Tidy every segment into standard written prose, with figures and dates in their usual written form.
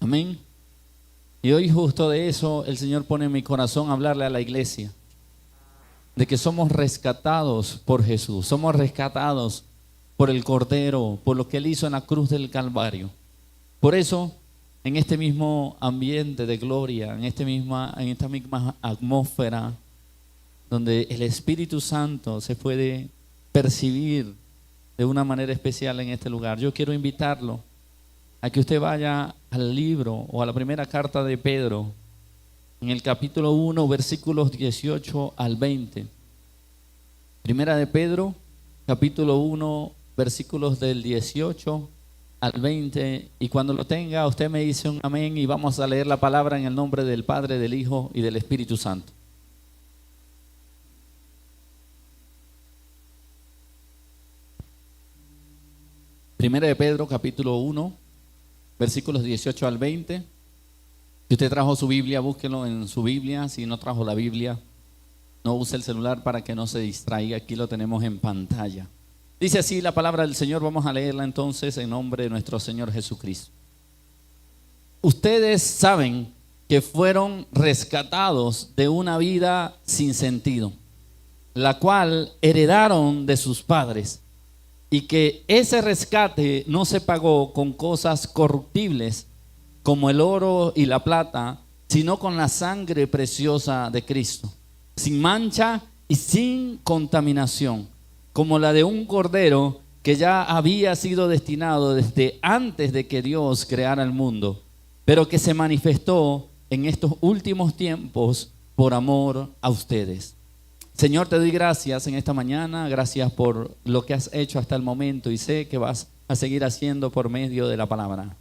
Amén. Y hoy justo de eso el Señor pone en mi corazón hablarle a la iglesia. De que somos rescatados por Jesús. Somos rescatados por el Cordero, por lo que Él hizo en la cruz del Calvario. Por eso, en este mismo ambiente de gloria, en esta misma atmósfera, donde el Espíritu Santo se puede percibir de una manera especial en este lugar, yo quiero invitarlo a que usted vaya al libro o a la primera carta de Pedro, en el capítulo 1, versículos 18 al 20. Primera de Pedro, capítulo 1, versículos del 18 al 20. Y cuando lo tenga, usted me dice un amén y vamos a leer la palabra en el nombre del Padre, del Hijo y del Espíritu Santo. Primera de Pedro, capítulo 1, versículos 18 al 20. Si usted trajo su Biblia, búsquelo en su Biblia. Si no trajo la Biblia, no use el celular para que no se distraiga. Aquí lo tenemos en pantalla. Dice así la palabra del Señor. Vamos a leerla entonces en nombre de nuestro Señor Jesucristo. Ustedes saben que fueron rescatados de una vida sin sentido, la cual heredaron de sus padres, y que ese rescate no se pagó con cosas corruptibles como el oro y la plata, sino con la sangre preciosa de Cristo, sin mancha y sin contaminación, como la de un cordero que ya había sido destinado desde antes de que Dios creara el mundo, pero que se manifestó en estos últimos tiempos por amor a ustedes. Señor, te doy gracias en esta mañana, gracias por lo que has hecho hasta el momento y sé que vas a seguir haciendo por medio de la palabra.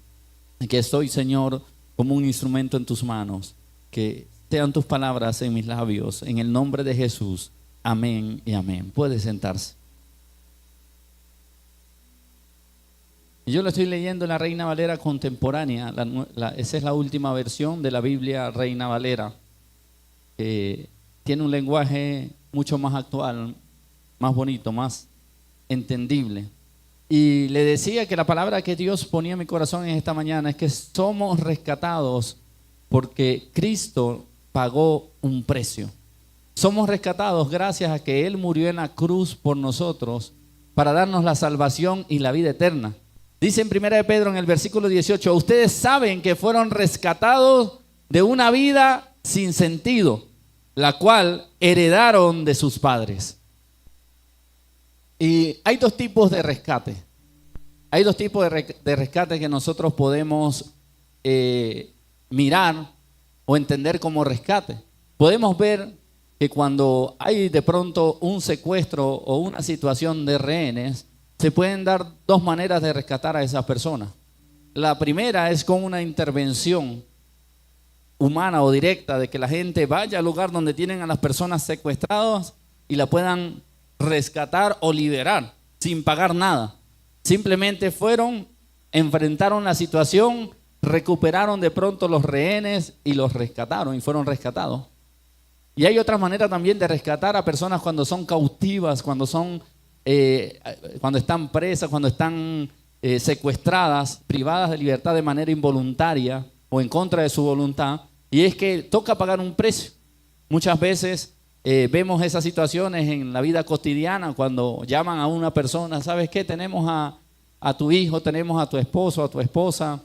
Que soy, Señor, como un instrumento en tus manos, que sean tus palabras en mis labios, en el nombre de Jesús. Amén y amén. Puede sentarse. Yo lo estoy leyendo en la Reina Valera contemporánea. Esa es la última versión de la Biblia Reina Valera. Tiene un lenguaje mucho más actual, más bonito, más entendible. Y le decía que la palabra que Dios ponía en mi corazón en esta mañana es que somos rescatados porque Cristo pagó un precio. Somos rescatados gracias a que Él murió en la cruz por nosotros para darnos la salvación y la vida eterna. Dice en 1 de Pedro en el versículo 18, ustedes saben que fueron rescatados de una vida sin sentido, la cual heredaron de sus padres. Y hay dos tipos de rescate. Hay dos tipos de rescate que nosotros podemos mirar o entender como rescate. Podemos ver que cuando hay de pronto un secuestro o una situación de rehenes, se pueden dar dos maneras de rescatar a esas personas. La primera es con una intervención humana o directa, de que la gente vaya al lugar donde tienen a las personas secuestradas y la puedan rescatar o liberar sin pagar nada. Simplemente fueron, enfrentaron la situación, recuperaron de pronto los rehenes y los rescataron y fueron rescatados. Y hay otra manera también de rescatar a personas cuando son cautivas, cuando están presas, cuando están secuestradas, privadas de libertad de manera involuntaria o en contra de su voluntad, y es que toca pagar un precio. Muchas veces vemos esas situaciones en la vida cotidiana cuando llaman a una persona, ¿sabes qué? Tenemos a tu hijo, tenemos a tu esposo, a tu esposa,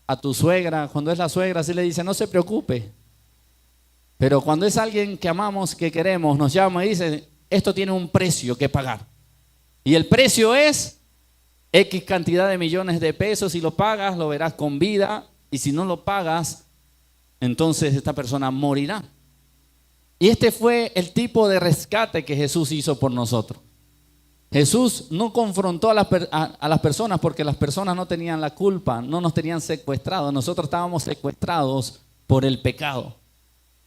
a tu suegra. Cuando es la suegra, sí le dice, no se preocupe. Pero cuando es alguien que amamos, que queremos, nos llama y dice, esto tiene un precio que pagar. Y el precio es X cantidad de millones de pesos. Si lo pagas, lo verás con vida. Y si no lo pagas, entonces esta persona morirá. Y este fue el tipo de rescate que Jesús hizo por nosotros. Jesús no confrontó a las personas porque las personas no tenían la culpa, no nos tenían secuestrados. Nosotros estábamos secuestrados por el pecado.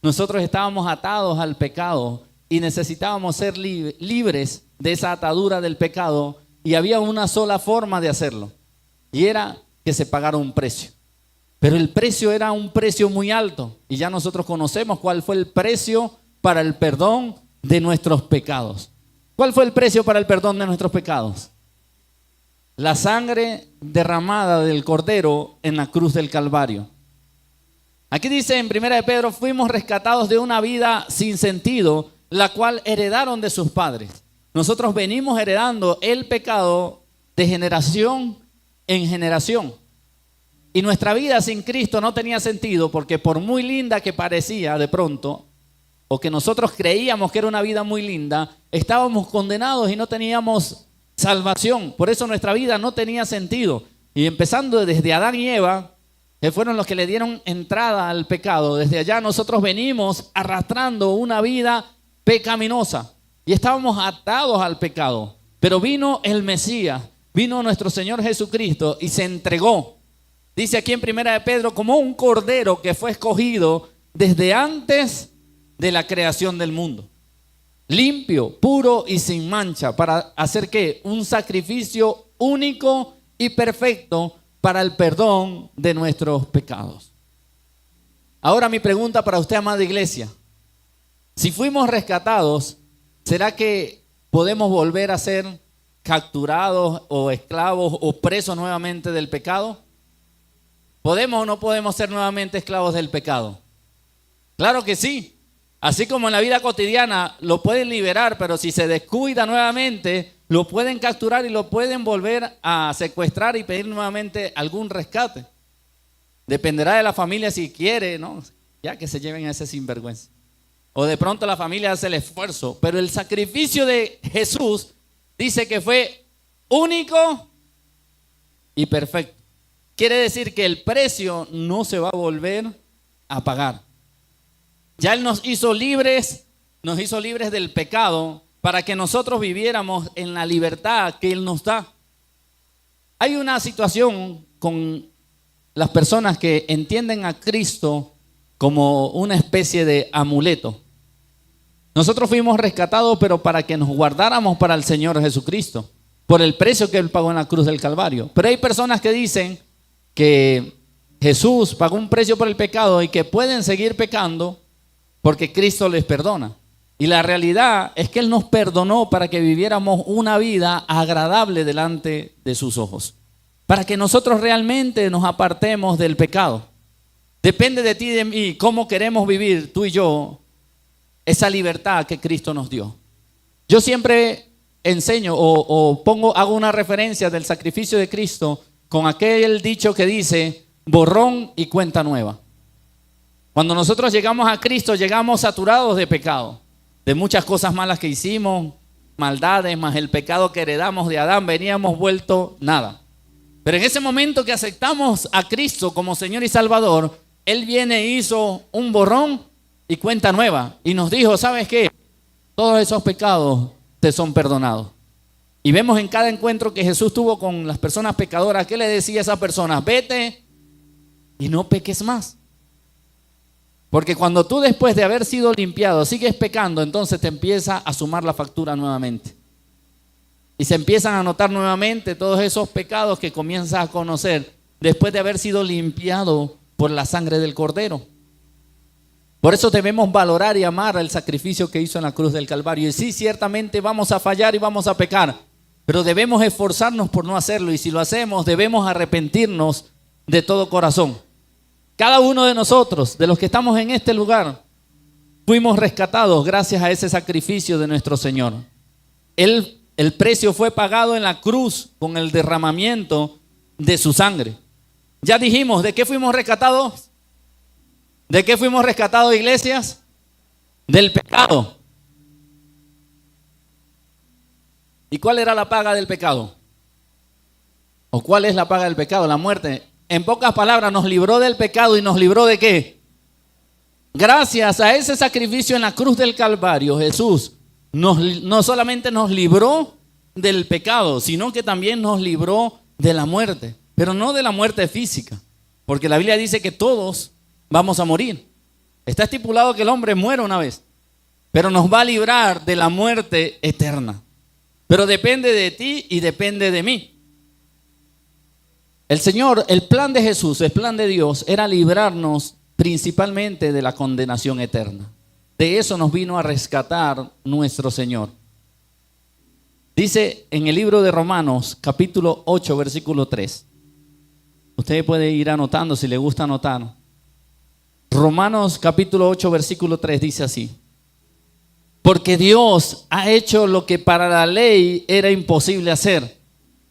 Nosotros estábamos atados al pecado y necesitábamos ser libres de esa atadura del pecado, y había una sola forma de hacerlo, y era que se pagara un precio. Pero el precio era un precio muy alto, y ya nosotros conocemos cuál fue el precio para el perdón de nuestros pecados. ¿Cuál fue el precio para el perdón de nuestros pecados? La sangre derramada del Cordero en la cruz del Calvario. Aquí dice en 1 de Pedro, fuimos rescatados de una vida sin sentido, la cual heredaron de sus padres. Nosotros venimos heredando el pecado de generación en generación. Y nuestra vida sin Cristo no tenía sentido, porque por muy linda que parecía de pronto, o que nosotros creíamos que era una vida muy linda, estábamos condenados y no teníamos salvación. Por eso nuestra vida no tenía sentido. Y empezando desde Adán y Eva, que fueron los que le dieron entrada al pecado, desde allá nosotros venimos arrastrando una vida pecaminosa y estábamos atados al pecado. Pero vino el Mesías, vino nuestro Señor Jesucristo y se entregó. Dice aquí en 1 de Pedro, como un cordero que fue escogido desde antes de la creación del mundo. Limpio, puro y sin mancha, para hacer ¿qué? Un sacrificio único y perfecto para el perdón de nuestros pecados. Ahora mi pregunta para usted, amada iglesia. Si fuimos rescatados, ¿será que podemos volver a ser capturados o esclavos o presos nuevamente del pecado? ¿Podemos o no podemos ser nuevamente esclavos del pecado? Claro que sí. Así como en la vida cotidiana lo pueden liberar, pero si se descuida nuevamente, lo pueden capturar y lo pueden volver a secuestrar y pedir nuevamente algún rescate. Dependerá de la familia si quiere, ¿no? Ya que se lleven a ese sinvergüenza. O de pronto la familia hace el esfuerzo. Pero el sacrificio de Jesús dice que fue único y perfecto. Quiere decir que el precio no se va a volver a pagar. Ya Él nos hizo libres del pecado para que nosotros viviéramos en la libertad que Él nos da. Hay una situación con las personas que entienden a Cristo como una especie de amuleto. Nosotros fuimos rescatados, pero para que nos guardáramos para el Señor Jesucristo, por el precio que Él pagó en la cruz del Calvario. Pero hay personas que dicen que Jesús pagó un precio por el pecado y que pueden seguir pecando porque Cristo les perdona. Y la realidad es que Él nos perdonó para que viviéramos una vida agradable delante de sus ojos, para que nosotros realmente nos apartemos del pecado. Depende de ti y de mí cómo queremos vivir tú y yo esa libertad que Cristo nos dio. Yo siempre enseño hago una referencia del sacrificio de Cristo con aquel dicho que dice borrón y cuenta nueva. Cuando nosotros llegamos a Cristo, llegamos saturados de pecado, de muchas cosas malas que hicimos, maldades, más el pecado que heredamos de Adán, veníamos vuelto nada. Pero en ese momento que aceptamos a Cristo como Señor y Salvador, Él viene e hizo un borrón y cuenta nueva. Y nos dijo, ¿sabes qué? Todos esos pecados te son perdonados. Y vemos en cada encuentro que Jesús tuvo con las personas pecadoras, ¿qué le decía a esas personas? Vete y no peques más. Porque cuando tú después de haber sido limpiado sigues pecando, entonces te empieza a sumar la factura nuevamente. Y se empiezan a notar nuevamente todos esos pecados que comienzas a conocer después de haber sido limpiado por la sangre del Cordero. Por eso debemos valorar y amar el sacrificio que hizo en la cruz del Calvario. Y sí, ciertamente vamos a fallar y vamos a pecar, pero debemos esforzarnos por no hacerlo. Y si lo hacemos, debemos arrepentirnos de todo corazón. Cada uno de nosotros, de los que estamos en este lugar, fuimos rescatados gracias a ese sacrificio de nuestro Señor. El precio fue pagado en la cruz con el derramamiento de su sangre. Ya dijimos, ¿de qué fuimos rescatados? ¿De qué fuimos rescatados, iglesias? Del pecado. ¿Y cuál era la paga del pecado? ¿O cuál es la paga del pecado? La muerte. En pocas palabras, nos libró del pecado y nos libró ¿de qué? Gracias a ese sacrificio en la cruz del Calvario, Jesús no solamente nos libró del pecado, sino que también nos libró de la muerte. Pero no de la muerte física, porque la Biblia dice que todos vamos a morir. Está estipulado que el hombre muera una vez, pero nos va a librar de la muerte eterna. Pero depende de ti y depende de mí. El Señor, el plan de Jesús, el plan de Dios era librarnos principalmente de la condenación eterna. De eso nos vino a rescatar nuestro Señor. Dice en el libro de Romanos, capítulo 8, versículo 3. Usted puede ir anotando si le gusta anotar. Romanos capítulo 8, versículo 3 dice así: porque Dios ha hecho lo que para la ley era imposible hacer,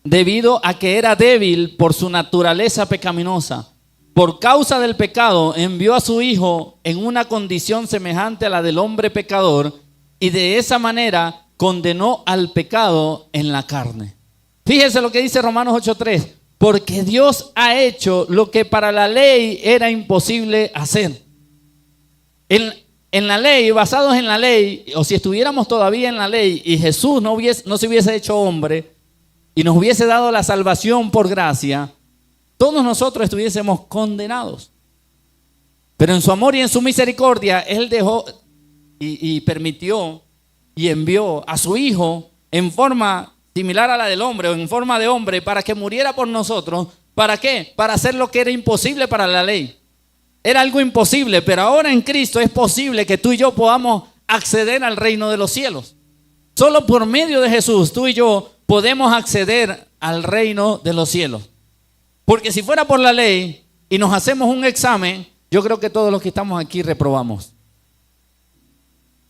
debido a que era débil por su naturaleza pecaminosa. Por causa del pecado envió a su Hijo en una condición semejante a la del hombre pecador, y de esa manera condenó al pecado en la carne. Fíjese lo que dice Romanos 8:3: porque Dios ha hecho lo que para la ley era imposible hacer. En la ley, basados en la ley, o si estuviéramos todavía en la ley y Jesús no se hubiese hecho hombre y nos hubiese dado la salvación por gracia, todos nosotros estuviésemos condenados. Pero en su amor y en su misericordia, Él dejó y permitió y envió a su Hijo en forma similar a la del hombre, o en forma de hombre, para que muriera por nosotros. ¿Para qué? Para hacer lo que era imposible para la ley. Era algo imposible, pero ahora en Cristo es posible que tú y yo podamos acceder al reino de los cielos. Solo por medio de Jesús, tú y yo podemos acceder al reino de los cielos. Porque si fuera por la ley y nos hacemos un examen, yo creo que todos los que estamos aquí reprobamos.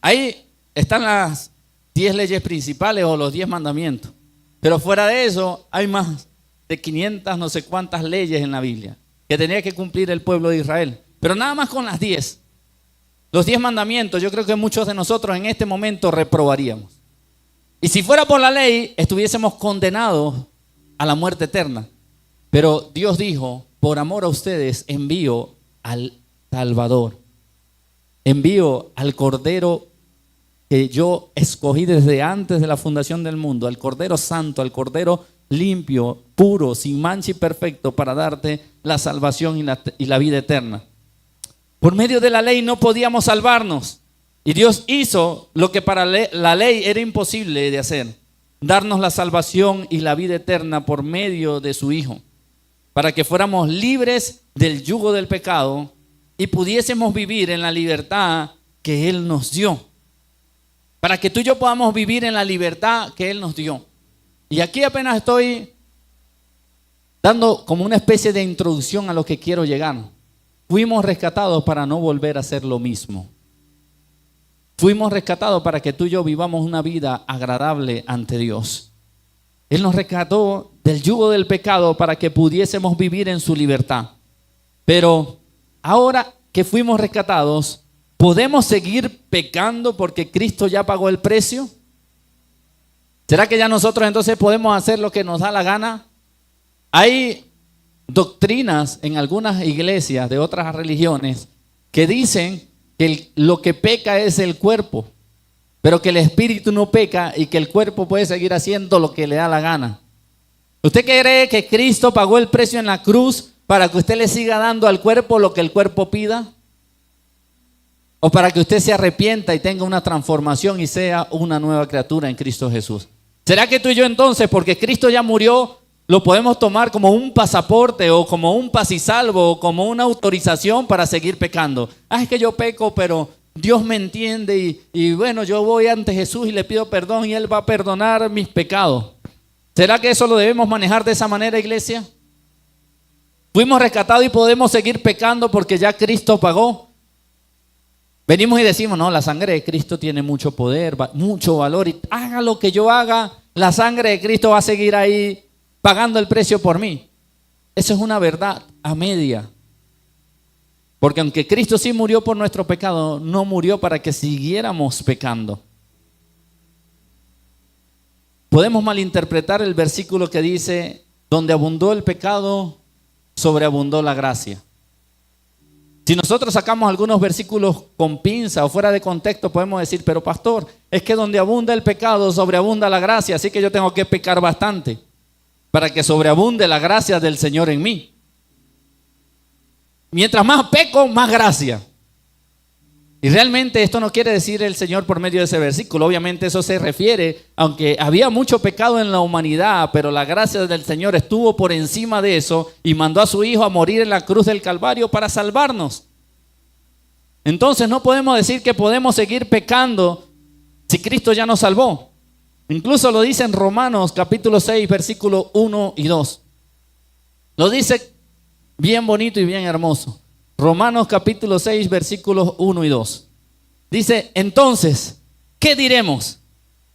Ahí están las 10 leyes principales o los 10 mandamientos. Pero fuera de eso hay más de 500 no sé cuántas leyes en la Biblia que tenía que cumplir el pueblo de Israel. Pero nada más con las 10. Los 10 mandamientos, yo creo que muchos de nosotros en este momento reprobaríamos. Y si fuera por la ley, estuviésemos condenados a la muerte eterna. Pero Dios dijo: por amor a ustedes envío al Salvador. Envío al Cordero que yo escogí desde antes de la fundación del mundo, al Cordero Santo, al Cordero limpio, puro, sin mancha y perfecto, para darte la salvación y la vida eterna. Por medio de la ley no podíamos salvarnos, y Dios hizo lo que para la ley era imposible de hacer: darnos la salvación y la vida eterna por medio de su Hijo, para que fuéramos libres del yugo del pecado y pudiésemos vivir en la libertad que Él nos dio. Para que tú y yo podamos vivir en la libertad que Él nos dio. Y aquí apenas estoy dando como una especie de introducción a lo que quiero llegar. Fuimos rescatados para no volver a hacer lo mismo. Fuimos rescatados para que tú y yo vivamos una vida agradable ante Dios. Él nos rescató del yugo del pecado para que pudiésemos vivir en su libertad. Pero ahora que fuimos rescatados, ¿podemos seguir pecando porque Cristo ya pagó el precio? ¿Será que ya nosotros entonces podemos hacer lo que nos da la gana? Hay doctrinas en algunas iglesias de otras religiones que dicen que lo que peca es el cuerpo, pero que el espíritu no peca y que el cuerpo puede seguir haciendo lo que le da la gana. ¿Usted cree que Cristo pagó el precio en la cruz para que usted le siga dando al cuerpo lo que el cuerpo pida? ¿O para que usted se arrepienta y tenga una transformación y sea una nueva criatura en Cristo Jesús? ¿Será que tú y yo entonces, porque Cristo ya murió, lo podemos tomar como un pasaporte o como un pasisalvo o como una autorización para seguir pecando? Es que yo peco, pero Dios me entiende y bueno, yo voy ante Jesús y le pido perdón y Él va a perdonar mis pecados. ¿Será que eso lo debemos manejar de esa manera, iglesia? Fuimos rescatados y podemos seguir pecando porque ya Cristo pagó. Venimos y decimos: no, la sangre de Cristo tiene mucho poder, mucho valor, y haga lo que yo haga, la sangre de Cristo va a seguir ahí pagando el precio por mí. Eso es una verdad a media. Porque aunque Cristo sí murió por nuestro pecado, no murió para que siguiéramos pecando. Podemos malinterpretar el versículo que dice: donde abundó el pecado, sobreabundó la gracia. Si nosotros sacamos algunos versículos con pinza o fuera de contexto, podemos decir: pero pastor, es que donde abunda el pecado, sobreabunda la gracia, así que yo tengo que pecar bastante para que sobreabunde la gracia del Señor en mí. Mientras más peco, más gracia. Y realmente esto no quiere decir el Señor por medio de ese versículo. Obviamente eso se refiere, aunque había mucho pecado en la humanidad, pero la gracia del Señor estuvo por encima de eso y mandó a su Hijo a morir en la cruz del Calvario para salvarnos. Entonces no podemos decir que podemos seguir pecando si Cristo ya nos salvó. Incluso lo dice en Romanos capítulo 6, versículos 1 y 2. Lo dice bien bonito y bien hermoso. Romanos capítulo 6, versículos 1 y 2. Dice, entonces, ¿qué diremos?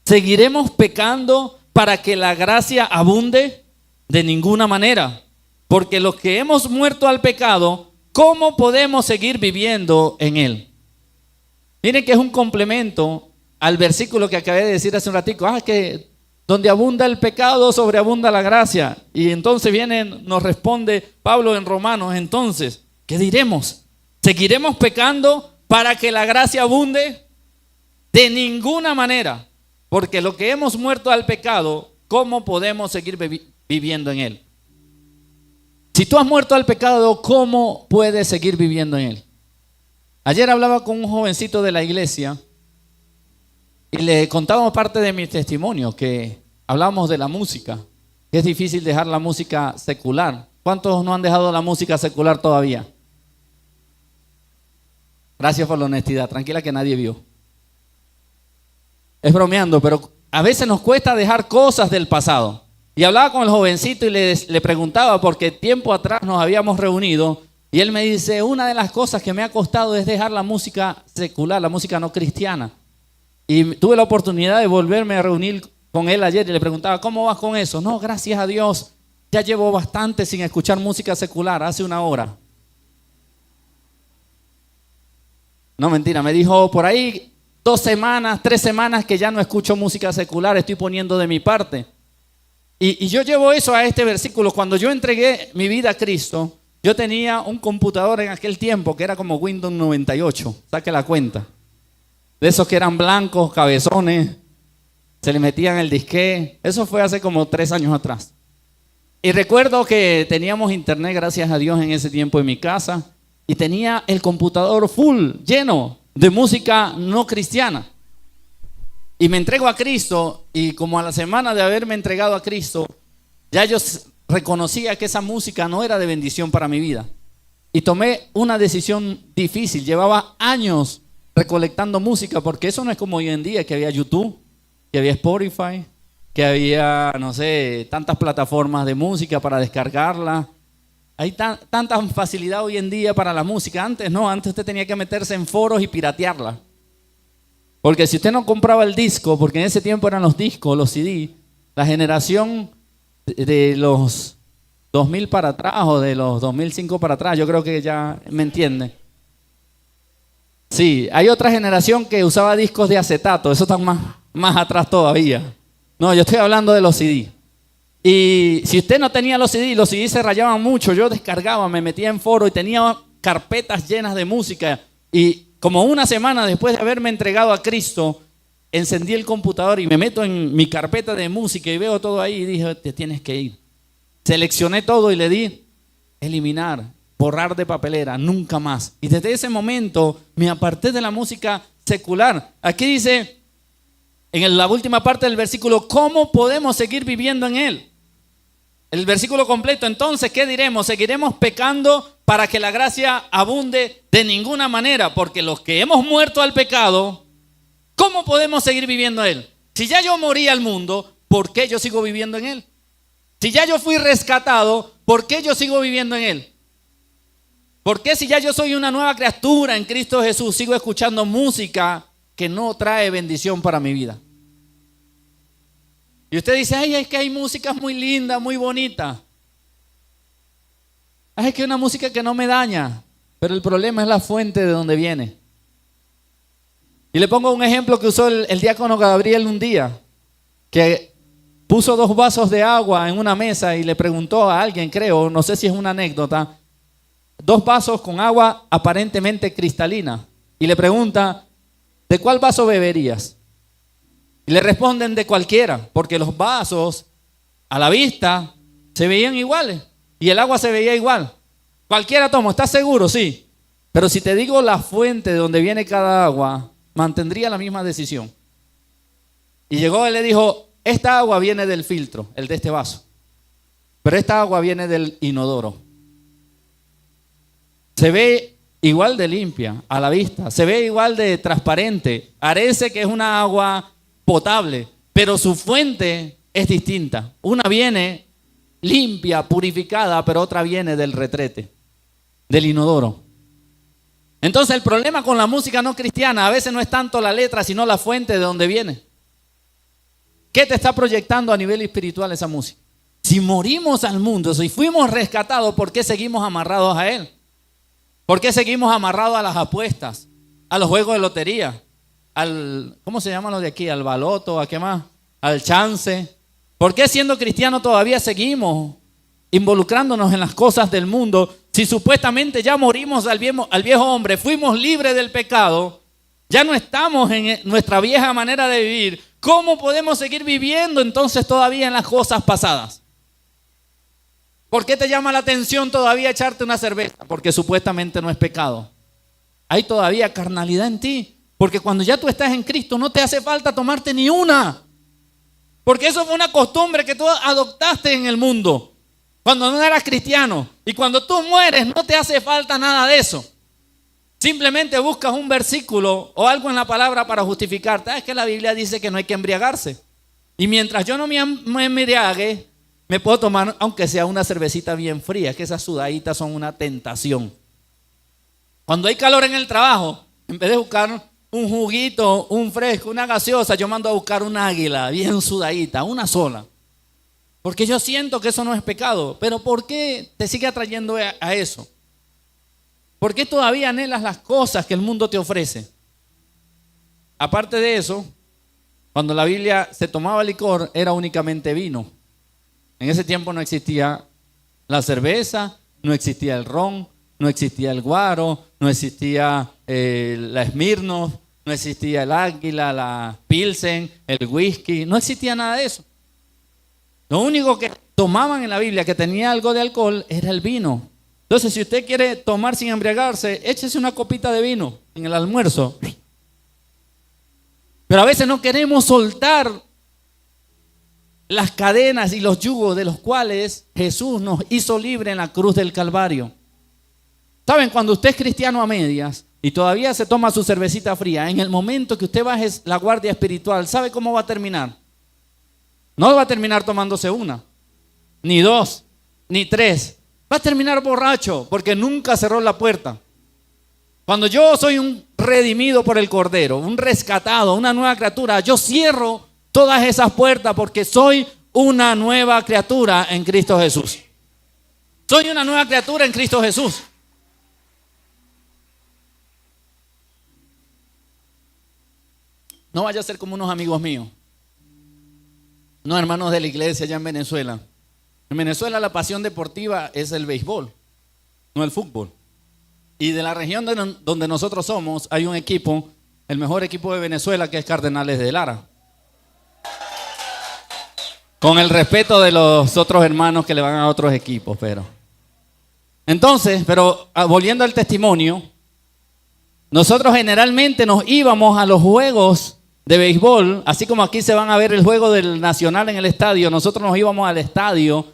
¿Seguiremos pecando para que la gracia abunde? De ninguna manera. Porque los que hemos muerto al pecado, ¿cómo podemos seguir viviendo en él? Miren que es un complemento al versículo que acabé de decir hace un ratico. Que donde abunda el pecado, sobreabunda la gracia. Y entonces nos responde Pablo en Romanos, entonces, ¿qué diremos? ¿Seguiremos pecando para que la gracia abunde? De ninguna manera. Porque lo que hemos muerto al pecado, ¿cómo podemos seguir viviendo en él? Si tú has muerto al pecado, ¿cómo puedes seguir viviendo en él? Ayer hablaba con un jovencito de la iglesia y le contábamos parte de mi testimonio, que hablamos de la música, que es difícil dejar la música secular. ¿Cuántos no han dejado la música secular todavía? Gracias por la honestidad, tranquila que nadie vio. Es bromeando, pero a veces nos cuesta dejar cosas del pasado. Y hablaba con el jovencito y le preguntaba, porque tiempo atrás nos habíamos reunido, y él me dice, una de las cosas que me ha costado es dejar la música secular, la música no cristiana. Y tuve la oportunidad de volverme a reunir con él ayer y le preguntaba, ¿cómo vas con eso? No, gracias a Dios, ya llevo bastante sin escuchar música secular, hace una hora. No, mentira, me dijo por ahí 2 semanas, 3 semanas que ya no escucho música secular, estoy poniendo de mi parte. Y yo llevo eso a este versículo. Cuando yo entregué mi vida a Cristo, yo tenía un computador en aquel tiempo que era como Windows 98, saque la cuenta. De esos que eran blancos, cabezones, se le metían el disquete. Eso fue hace como 3 años atrás. Y recuerdo que teníamos internet, gracias a Dios, en ese tiempo en mi casa. Y tenía el computador full, lleno de música no cristiana. Y me entrego a Cristo, y como a la semana de haberme entregado a Cristo, ya yo reconocía que esa música no era de bendición para mi vida. Y tomé una decisión difícil. Llevaba años recolectando música, porque eso no es como hoy en día, que había YouTube, que había Spotify, que había, no sé, tantas plataformas de música para descargarla. Hay tanta facilidad hoy en día para la música. Antes no, antes usted tenía que meterse en foros y piratearla. Porque si usted no compraba el disco, porque en ese tiempo eran los discos, los CD, la generación de los 2000 para atrás o de los 2005 para atrás, yo creo que ya me entiende. Sí, hay otra generación que usaba discos de acetato, eso está más atrás todavía. No, yo estoy hablando de los CD. Y si usted no tenía los CD se rayaban mucho. Yo descargaba, me metía en foro y tenía carpetas llenas de música. Y como una semana después de haberme entregado a Cristo, encendí el computador y me meto en mi carpeta de música y veo todo ahí y dije, te tienes que ir. Seleccioné todo y le di eliminar, borrar de papelera, nunca más. Y desde ese momento me aparté de la música secular. Aquí dice, en la última parte del versículo, ¿cómo podemos seguir viviendo en él? El versículo completo, entonces, ¿qué diremos? ¿Seguiremos pecando para que la gracia abunde? De ninguna manera, porque los que hemos muerto al pecado, ¿cómo podemos seguir viviendo en él? Si ya yo morí al mundo, ¿por qué yo sigo viviendo en él? Si ya yo fui rescatado, ¿por qué yo sigo viviendo en él? ¿Por qué si ya yo soy una nueva criatura en Cristo Jesús, sigo escuchando música que no trae bendición para mi vida? Y usted dice, ay, es que hay músicas muy lindas, muy bonitas. Ay, es que hay una música que no me daña. Pero el problema es la fuente de donde viene. Y le pongo un ejemplo que usó el diácono Gabriel un día, que puso 2 vasos de agua en una mesa y le preguntó a alguien, creo, no sé si es una anécdota, 2 vasos con agua aparentemente cristalina. Y le pregunta, ¿de cuál vaso beberías? Y le responden de cualquiera, porque los vasos a la vista se veían iguales y el agua se veía igual. Cualquiera toma, ¿estás seguro? Sí. Pero si te digo la fuente de donde viene cada agua, mantendría la misma decisión. Y llegó y le dijo, esta agua viene del filtro, el de este vaso. Pero esta agua viene del inodoro. Se ve igual de limpia a la vista, se ve igual de transparente. Parece que es una agua potable, pero su fuente es distinta. Una viene limpia, purificada, pero otra viene del retrete, del inodoro. Entonces el problema con la música no cristiana a veces no es tanto la letra, sino la fuente de donde viene. ¿Qué te está proyectando a nivel espiritual esa música? Si morimos al mundo, si fuimos rescatados, ¿por qué seguimos amarrados a él? ¿Por qué seguimos amarrados a las apuestas, a los juegos de lotería, ¿cómo se llaman los de aquí? Al baloto, ¿a qué más? Al chance. ¿Por qué siendo cristianos todavía seguimos involucrándonos en las cosas del mundo? Si supuestamente ya morimos al viejo hombre, fuimos libres del pecado, ya no estamos en nuestra vieja manera de vivir, ¿cómo podemos seguir viviendo entonces todavía en las cosas pasadas? ¿Por qué te llama la atención todavía echarte una cerveza? Porque supuestamente no es pecado. Hay todavía carnalidad en ti, porque cuando ya tú estás en Cristo no te hace falta tomarte ni una. Porque eso fue una costumbre que tú adoptaste en el mundo cuando no eras cristiano. Y cuando tú mueres no te hace falta nada de eso. Simplemente buscas un versículo o algo en la palabra para justificarte. Es que la Biblia dice que no hay que embriagarse. Y mientras yo no me embriague, me puedo tomar aunque sea una cervecita bien fría. Es que esas sudaditas son una tentación. Cuando hay calor en el trabajo, en vez de buscar un juguito, un fresco, una gaseosa, yo mando a buscar un águila bien sudadita, una sola. Porque yo siento que eso no es pecado. Pero ¿por qué te sigue atrayendo a eso? ¿Por qué todavía anhelas las cosas que el mundo te ofrece? Aparte de eso, cuando la Biblia se tomaba licor, era únicamente vino. En ese tiempo no existía la cerveza, no existía el ron, no existía el guaro, no existía la Smirnoff, no existía el águila, la Pilsen, el whisky, no existía nada de eso. Lo único que tomaban en la Biblia que tenía algo de alcohol era el vino. Entonces, si usted quiere tomar sin embriagarse, échese una copita de vino en el almuerzo. Pero a veces no queremos soltar las cadenas y los yugos de los cuales Jesús nos hizo libre en la cruz del Calvario. ¿Saben? Cuando usted es cristiano a medias y todavía se toma su cervecita fría, en el momento que usted baje la guardia espiritual, ¿sabe cómo va a terminar? No va a terminar tomándose una, ni dos, ni tres. Va a terminar borracho porque nunca cerró la puerta. Cuando yo soy un redimido por el Cordero, un rescatado, una nueva criatura, yo cierro todas esas puertas porque soy una nueva criatura en Cristo Jesús. Soy una nueva criatura en Cristo Jesús. No vaya a ser como unos amigos míos, unos hermanos de la iglesia allá en Venezuela. En Venezuela la pasión deportiva es el béisbol, no el fútbol. Y de la región donde nosotros somos hay un equipo, el mejor equipo de Venezuela, que es Cardenales de Lara. Con el respeto de los otros hermanos que le van a otros equipos, pero volviendo al testimonio, nosotros generalmente nos íbamos a los juegos de béisbol, así como aquí se van a ver el juego del Nacional en el estadio, nosotros nos íbamos al estadio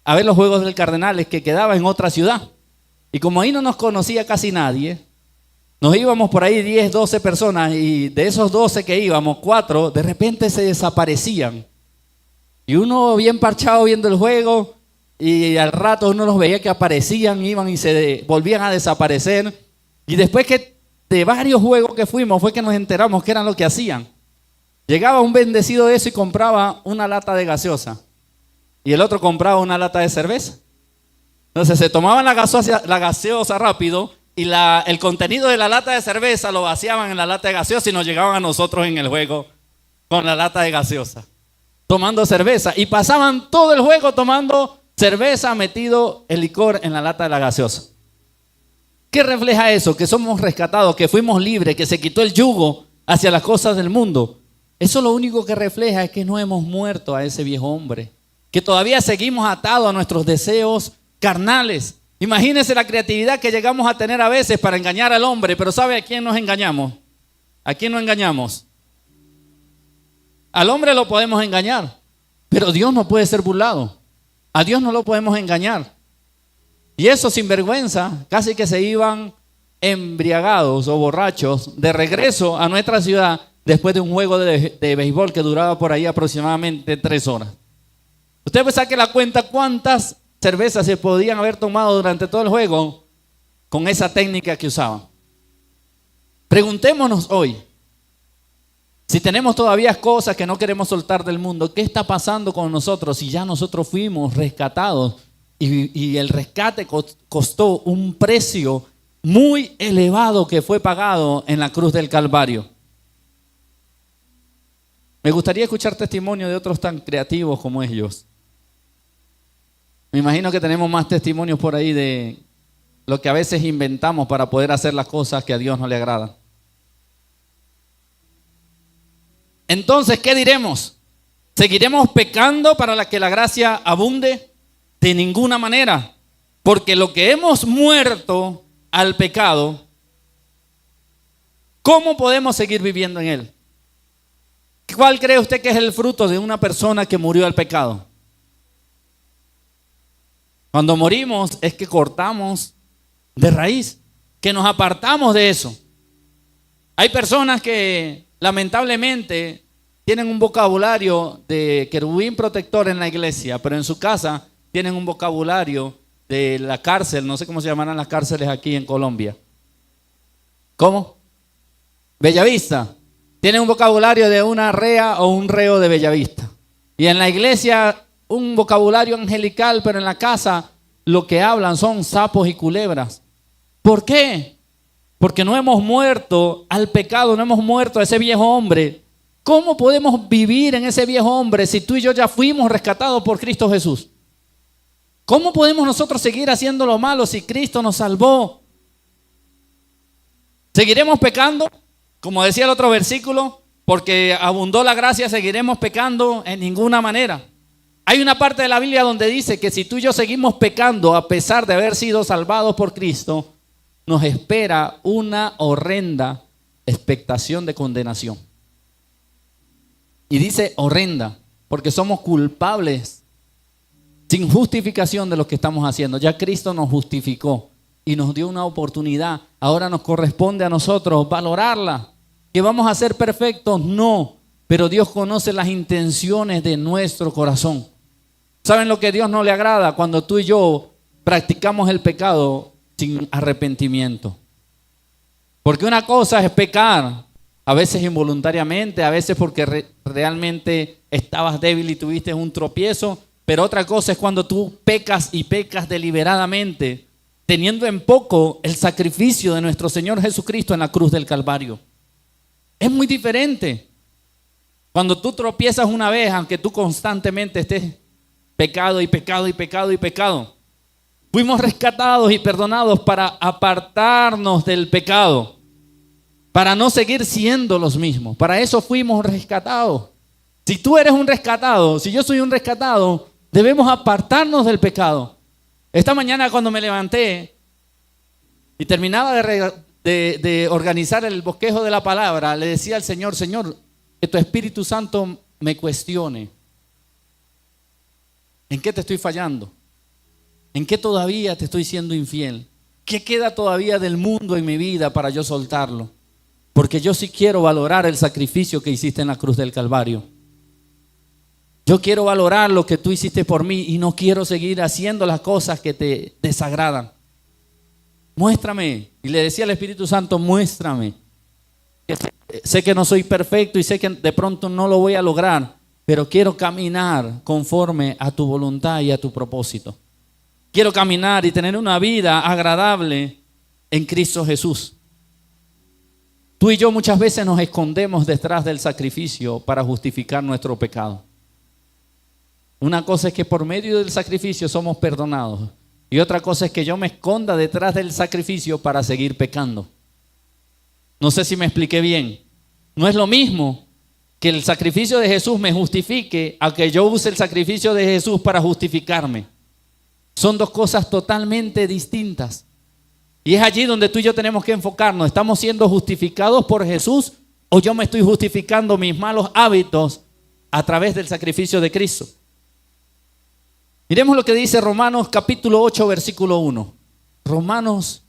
a ver los juegos del Cardenales que quedaba en otra ciudad. Y como ahí no nos conocía casi nadie, nos íbamos por ahí 10, 12 personas y de esos 12 que íbamos, 4 de repente se desaparecían. Y uno bien parchado viendo el juego y al rato uno los veía que aparecían, iban y se volvían a desaparecer. Y después que de varios juegos que fuimos fue que nos enteramos que eran lo que hacían. Llegaba un bendecido de eso y compraba una lata de gaseosa y el otro compraba una lata de cerveza. Entonces se tomaban la gaseosa rápido y el contenido de la lata de cerveza lo vaciaban en la lata de gaseosa y nos llegaban a nosotros en el juego con la lata de gaseosa, tomando cerveza. Y pasaban todo el juego tomando cerveza, metido el licor en la lata de la gaseosa. ¿Qué refleja eso? Que somos rescatados, que fuimos libres, que se quitó el yugo hacia las cosas del mundo. Eso lo único que refleja es que no hemos muerto a ese viejo hombre, que todavía seguimos atados a nuestros deseos carnales. Imagínense la creatividad que llegamos a tener a veces para engañar al hombre, pero ¿sabe a quién nos engañamos? ¿A quién no engañamos? Al hombre lo podemos engañar, pero Dios no puede ser burlado. A Dios no lo podemos engañar. Y esos sinvergüenza casi que se iban embriagados o borrachos de regreso a nuestra ciudad después de un juego de béisbol que duraba por ahí aproximadamente 3 horas. Usted pues saque la cuenta cuántas cervezas se podían haber tomado durante todo el juego con esa técnica que usaban. Preguntémonos hoy, si tenemos todavía cosas que no queremos soltar del mundo, ¿qué está pasando con nosotros si ya nosotros fuimos rescatados y el rescate costó un precio muy elevado que fue pagado en la cruz del Calvario? Me gustaría escuchar testimonio de otros tan creativos como ellos. Me imagino que tenemos más testimonios por ahí de lo que a veces inventamos para poder hacer las cosas que a Dios no le agradan. Entonces, ¿qué diremos? ¿Seguiremos pecando para que la gracia abunde? De ninguna manera, porque lo que hemos muerto al pecado, ¿cómo podemos seguir viviendo en él? ¿Cuál cree usted que es el fruto de una persona que murió al pecado? Cuando morimos es que cortamos de raíz, que nos apartamos de eso. Hay personas que lamentablemente tienen un vocabulario de querubín protector en la iglesia, pero en su casa tienen un vocabulario de la cárcel, no sé cómo se llamarán las cárceles aquí en Colombia. ¿Cómo? Bellavista. Tienen un vocabulario de una rea o un reo de Bellavista. Y en la iglesia un vocabulario angelical, pero en la casa lo que hablan son sapos y culebras. ¿Por qué? Porque no hemos muerto al pecado, no hemos muerto a ese viejo hombre. ¿Cómo podemos vivir en ese viejo hombre si tú y yo ya fuimos rescatados por Cristo Jesús? ¿Cómo podemos nosotros seguir haciendo lo malo si Cristo nos salvó? ¿Seguiremos pecando? Como decía el otro versículo, porque abundó la gracia, seguiremos pecando en ninguna manera. Hay una parte de la Biblia donde dice que si tú y yo seguimos pecando a pesar de haber sido salvados por Cristo, nos espera una horrenda expectación de condenación. Y dice horrenda, porque somos culpables sin justificación de lo que estamos haciendo. Ya Cristo nos justificó y nos dio una oportunidad. Ahora nos corresponde a nosotros valorarla. ¿Que vamos a ser perfectos? No, pero Dios conoce las intenciones de nuestro corazón. ¿Saben lo que a Dios no le agrada? Cuando tú y yo practicamos el pecado sin arrepentimiento. Porque una cosa es pecar, a veces involuntariamente, a veces porque realmente estabas débil y tuviste un tropiezo, pero otra cosa es cuando tú pecas y pecas deliberadamente, teniendo en poco el sacrificio de nuestro Señor Jesucristo en la cruz del Calvario. Es muy diferente. Cuando tú tropiezas una vez, aunque tú constantemente estés pecado y pecado y pecado y pecado, fuimos rescatados y perdonados para apartarnos del pecado, para no seguir siendo los mismos. Para eso fuimos rescatados. Si tú eres un rescatado, si yo soy un rescatado, debemos apartarnos del pecado. Esta mañana cuando me levanté y terminaba de organizar el bosquejo de la palabra, le decía al Señor, Señor, que tu Espíritu Santo me cuestione. ¿En qué te estoy fallando? ¿En qué todavía te estoy siendo infiel? ¿Qué queda todavía del mundo en mi vida para yo soltarlo? Porque yo sí quiero valorar el sacrificio que hiciste en la cruz del Calvario. Yo quiero valorar lo que tú hiciste por mí y no quiero seguir haciendo las cosas que te desagradan. Muéstrame. Y le decía al Espíritu Santo, muéstrame. Sé que no soy perfecto y sé que de pronto no lo voy a lograr, pero quiero caminar conforme a tu voluntad y a tu propósito. Quiero caminar y tener una vida agradable en Cristo Jesús. Tú y yo muchas veces nos escondemos detrás del sacrificio para justificar nuestro pecado. Una cosa es que por medio del sacrificio somos perdonados y otra cosa es que yo me esconda detrás del sacrificio para seguir pecando. No sé si me expliqué bien. No es lo mismo que el sacrificio de Jesús me justifique a que yo use el sacrificio de Jesús para justificarme. Son dos cosas totalmente distintas. Y es allí donde tú y yo tenemos que enfocarnos. ¿Estamos siendo justificados por Jesús o yo me estoy justificando mis malos hábitos a través del sacrificio de Cristo? Miremos lo que dice Romanos capítulo 8 versículo 1. Romanos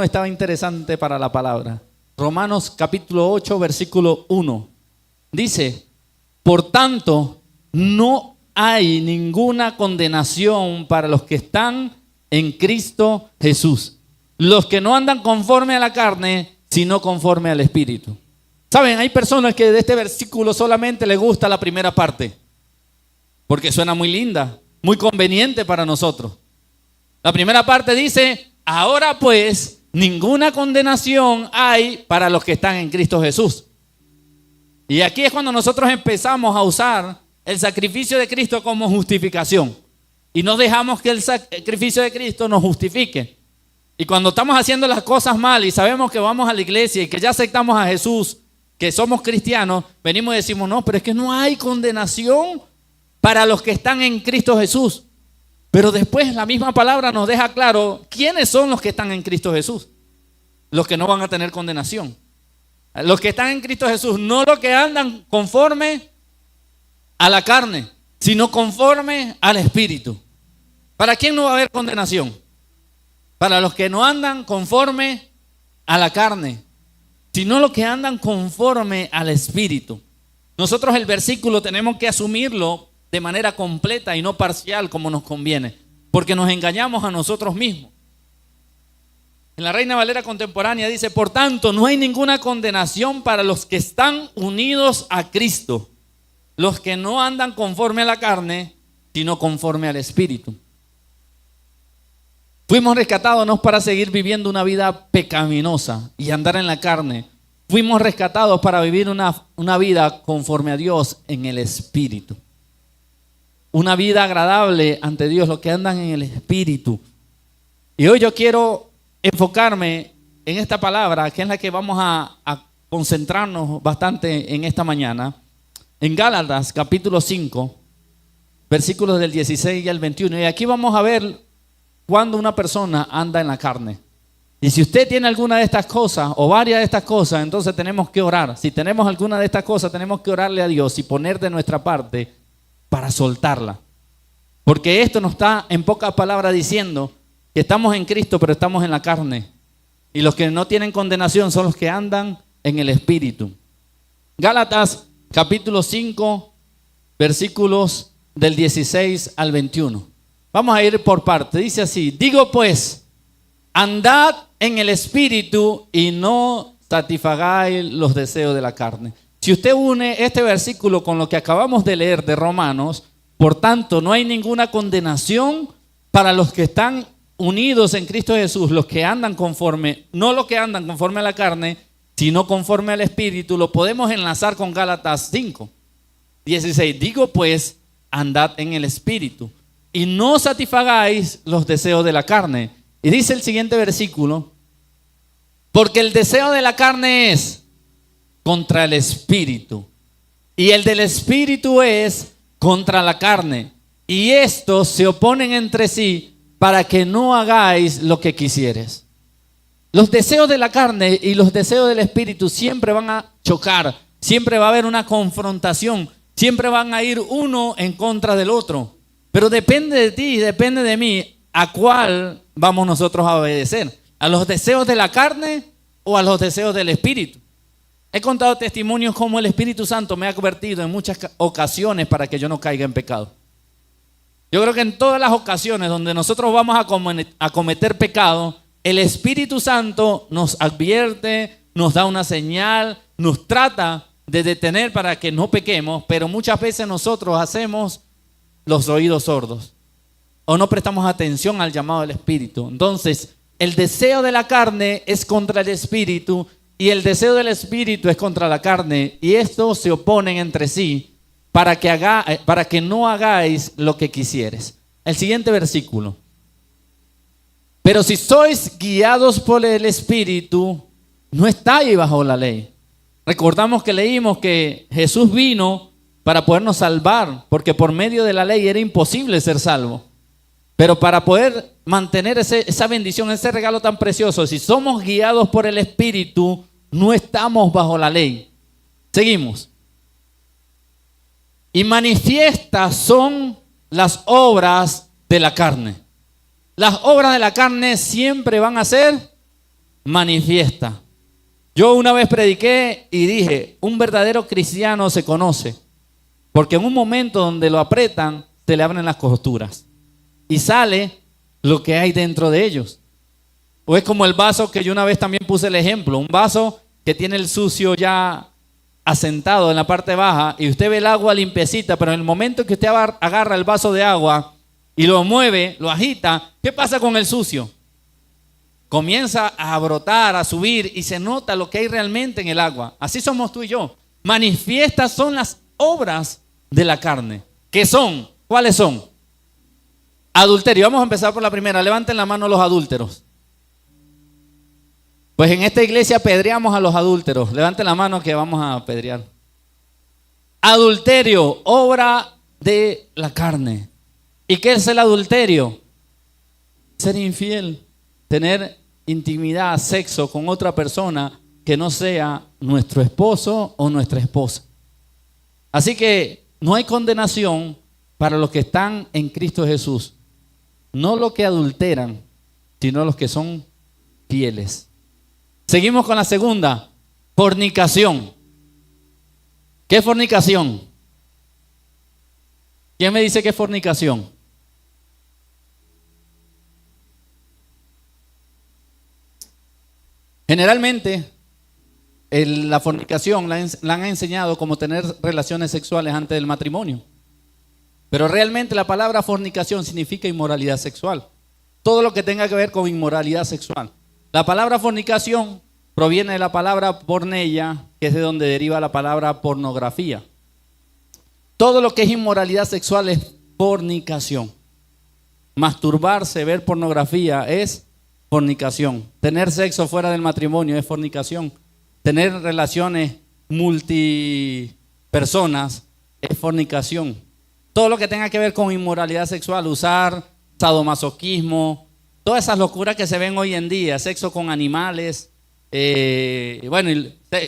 estaba interesante para la palabra. Romanos capítulo 8 versículo 1. Dice, por tanto, no hay ninguna condenación para los que están en Cristo Jesús. Los que no andan conforme a la carne, sino conforme al Espíritu. Saben, hay personas que de este versículo solamente les gusta la primera parte, porque suena muy linda, muy conveniente para nosotros. La primera parte dice: ahora pues, ninguna condenación hay para los que están en Cristo Jesús. Y aquí es cuando nosotros empezamos a usar el sacrificio de Cristo como justificación. Y no dejamos que el sacrificio de Cristo nos justifique. Y cuando estamos haciendo las cosas mal y sabemos que vamos a la iglesia y que ya aceptamos a Jesús, que somos cristianos, venimos y decimos: no, pero es que no hay condenación para los que están en Cristo Jesús. Pero después la misma palabra nos deja claro quiénes son los que están en Cristo Jesús. Los que no van a tener condenación. Los que están en Cristo Jesús, no los que andan conforme a la carne, sino conforme al Espíritu. ¿Para quién no va a haber condenación? Para los que no andan conforme a la carne, sino los que andan conforme al Espíritu. Nosotros el versículo tenemos que asumirlo de manera completa y no parcial como nos conviene, porque nos engañamos a nosotros mismos. En la Reina Valera contemporánea dice: por tanto, no hay ninguna condenación para los que están unidos a Cristo, los que no andan conforme a la carne, sino conforme al Espíritu. Fuimos rescatados no para seguir viviendo una vida pecaminosa y andar en la carne. Fuimos rescatados para vivir una vida conforme a Dios en el Espíritu. Una vida agradable ante Dios, los que andan en el Espíritu. Y hoy yo quiero enfocarme en esta palabra, que es la que vamos a concentrarnos bastante en esta mañana. En Gálatas capítulo 5, versículos del 16 al 21. Y aquí vamos a ver cuando una persona anda en la carne. Y si usted tiene alguna de estas cosas o varias de estas cosas, entonces tenemos que orar. Si tenemos alguna de estas cosas, tenemos que orarle a Dios y poner de nuestra parte para soltarla. Porque esto nos está en pocas palabras diciendo que estamos en Cristo, pero estamos en la carne. Y los que no tienen condenación son los que andan en el Espíritu. Gálatas capítulo 5, versículos del 16 al 21. Vamos a ir por parte. Dice así: digo pues, andad en el Espíritu y no satisfagáis los deseos de la carne. Si usted une este versículo con lo que acabamos de leer de Romanos, por tanto, no hay ninguna condenación para los que están unidos en Cristo Jesús, los que andan conforme, no los que andan conforme a la carne, sino conforme al Espíritu. Lo podemos enlazar con Gálatas 5, 16. Digo pues, andad en el Espíritu y no satisfagáis los deseos de la carne. Y dice el siguiente versículo: porque el deseo de la carne es contra el Espíritu, y el del Espíritu es contra la carne, y estos se oponen entre sí para que no hagáis lo que quisieres. Los deseos de la carne y los deseos del Espíritu siempre van a chocar, siempre va a haber una confrontación, siempre van a ir uno en contra del otro. Pero depende de ti y depende de mí a cuál vamos nosotros a obedecer: a los deseos de la carne o a los deseos del Espíritu. He contado testimonios como el Espíritu Santo me ha convertido en muchas ocasiones para que yo no caiga en pecado. Yo creo que en todas las ocasiones donde nosotros vamos a cometer pecado, el Espíritu Santo nos advierte, nos da una señal, nos trata de detener para que no pequemos, pero muchas veces nosotros hacemos los oídos sordos o no prestamos atención al llamado del Espíritu. Entonces, el deseo de la carne es contra el Espíritu y el deseo del Espíritu es contra la carne, y estos se oponen entre sí para que no hagáis lo que quisieres. El siguiente versículo: pero si sois guiados por el Espíritu, no estáis bajo la ley. Recordamos que leímos que Jesús vino para podernos salvar, porque por medio de la ley era imposible ser salvo. Pero para poder mantener esa bendición, ese regalo tan precioso, si somos guiados por el Espíritu, no estamos bajo la ley. Seguimos. Y manifiestas son las obras de la carne. Las obras de la carne siempre van a ser manifiestas. Yo una vez prediqué y dije: un verdadero cristiano se conoce, porque en un momento donde lo apretan, se le abren las costuras y sale lo que hay dentro de ellos. O es como el vaso que yo una vez también puse el ejemplo, un vaso que tiene el sucio ya asentado en la parte baja y usted ve el agua limpiecita, pero en el momento que usted agarra el vaso de agua y lo mueve, lo agita, ¿qué pasa con el sucio? Comienza a brotar, a subir y se nota lo que hay realmente en el agua. Así somos tú y yo. Manifiestas son las obras de la carne. ¿Qué son? ¿Cuáles son? Adulterio. Vamos a empezar por la primera. Levanten la mano los adúlteros. Pues en esta iglesia apedreamos a los adúlteros. Levanten la mano que vamos a apedrear. Adulterio, obra de la carne. ¿Y qué es el adulterio? Ser infiel, tener intimidad, sexo con otra persona que no sea nuestro esposo o nuestra esposa. Así que no hay condenación para los que están en Cristo Jesús. No los que adulteran, sino los que son fieles. Seguimos con la segunda, fornicación. ¿Qué es fornicación? ¿Quién me dice qué es fornicación? Generalmente, la fornicación la han enseñado como tener relaciones sexuales antes del matrimonio. Pero realmente la palabra fornicación significa inmoralidad sexual. Todo lo que tenga que ver con inmoralidad sexual. La palabra fornicación proviene de la palabra porneia, que es de donde deriva la palabra pornografía. Todo lo que es inmoralidad sexual es fornicación. Masturbarse, ver pornografía es fornicación. Tener sexo fuera del matrimonio es fornicación. Tener relaciones multipersonas es fornicación. Todo lo que tenga que ver con inmoralidad sexual, usar sadomasoquismo, todas esas locuras que se ven hoy en día, sexo con animales,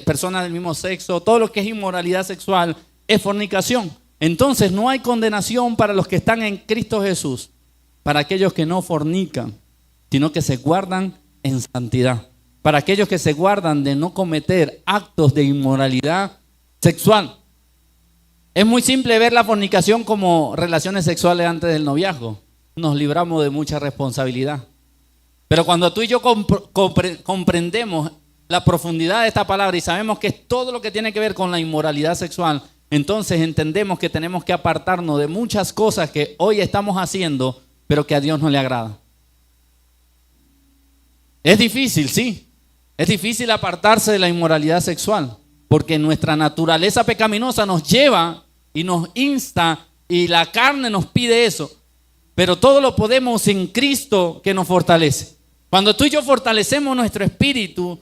personas del mismo sexo, todo lo que es inmoralidad sexual es fornicación. Entonces no hay condenación para los que están en Cristo Jesús, para aquellos que no fornican, sino que se guardan en santidad, para aquellos que se guardan de no cometer actos de inmoralidad sexual. Es muy simple ver la fornicación como relaciones sexuales antes del noviazgo. Nos libramos de mucha responsabilidad. Pero cuando tú y yo comprendemos la profundidad de esta palabra y sabemos que es todo lo que tiene que ver con la inmoralidad sexual, entonces entendemos que tenemos que apartarnos de muchas cosas que hoy estamos haciendo, pero que a Dios no le agrada. Es difícil, sí. Es difícil apartarse de la inmoralidad sexual, porque nuestra naturaleza pecaminosa nos lleva y nos insta y la carne nos pide eso. Pero todo lo podemos en Cristo que nos fortalece. Cuando tú y yo fortalecemos nuestro espíritu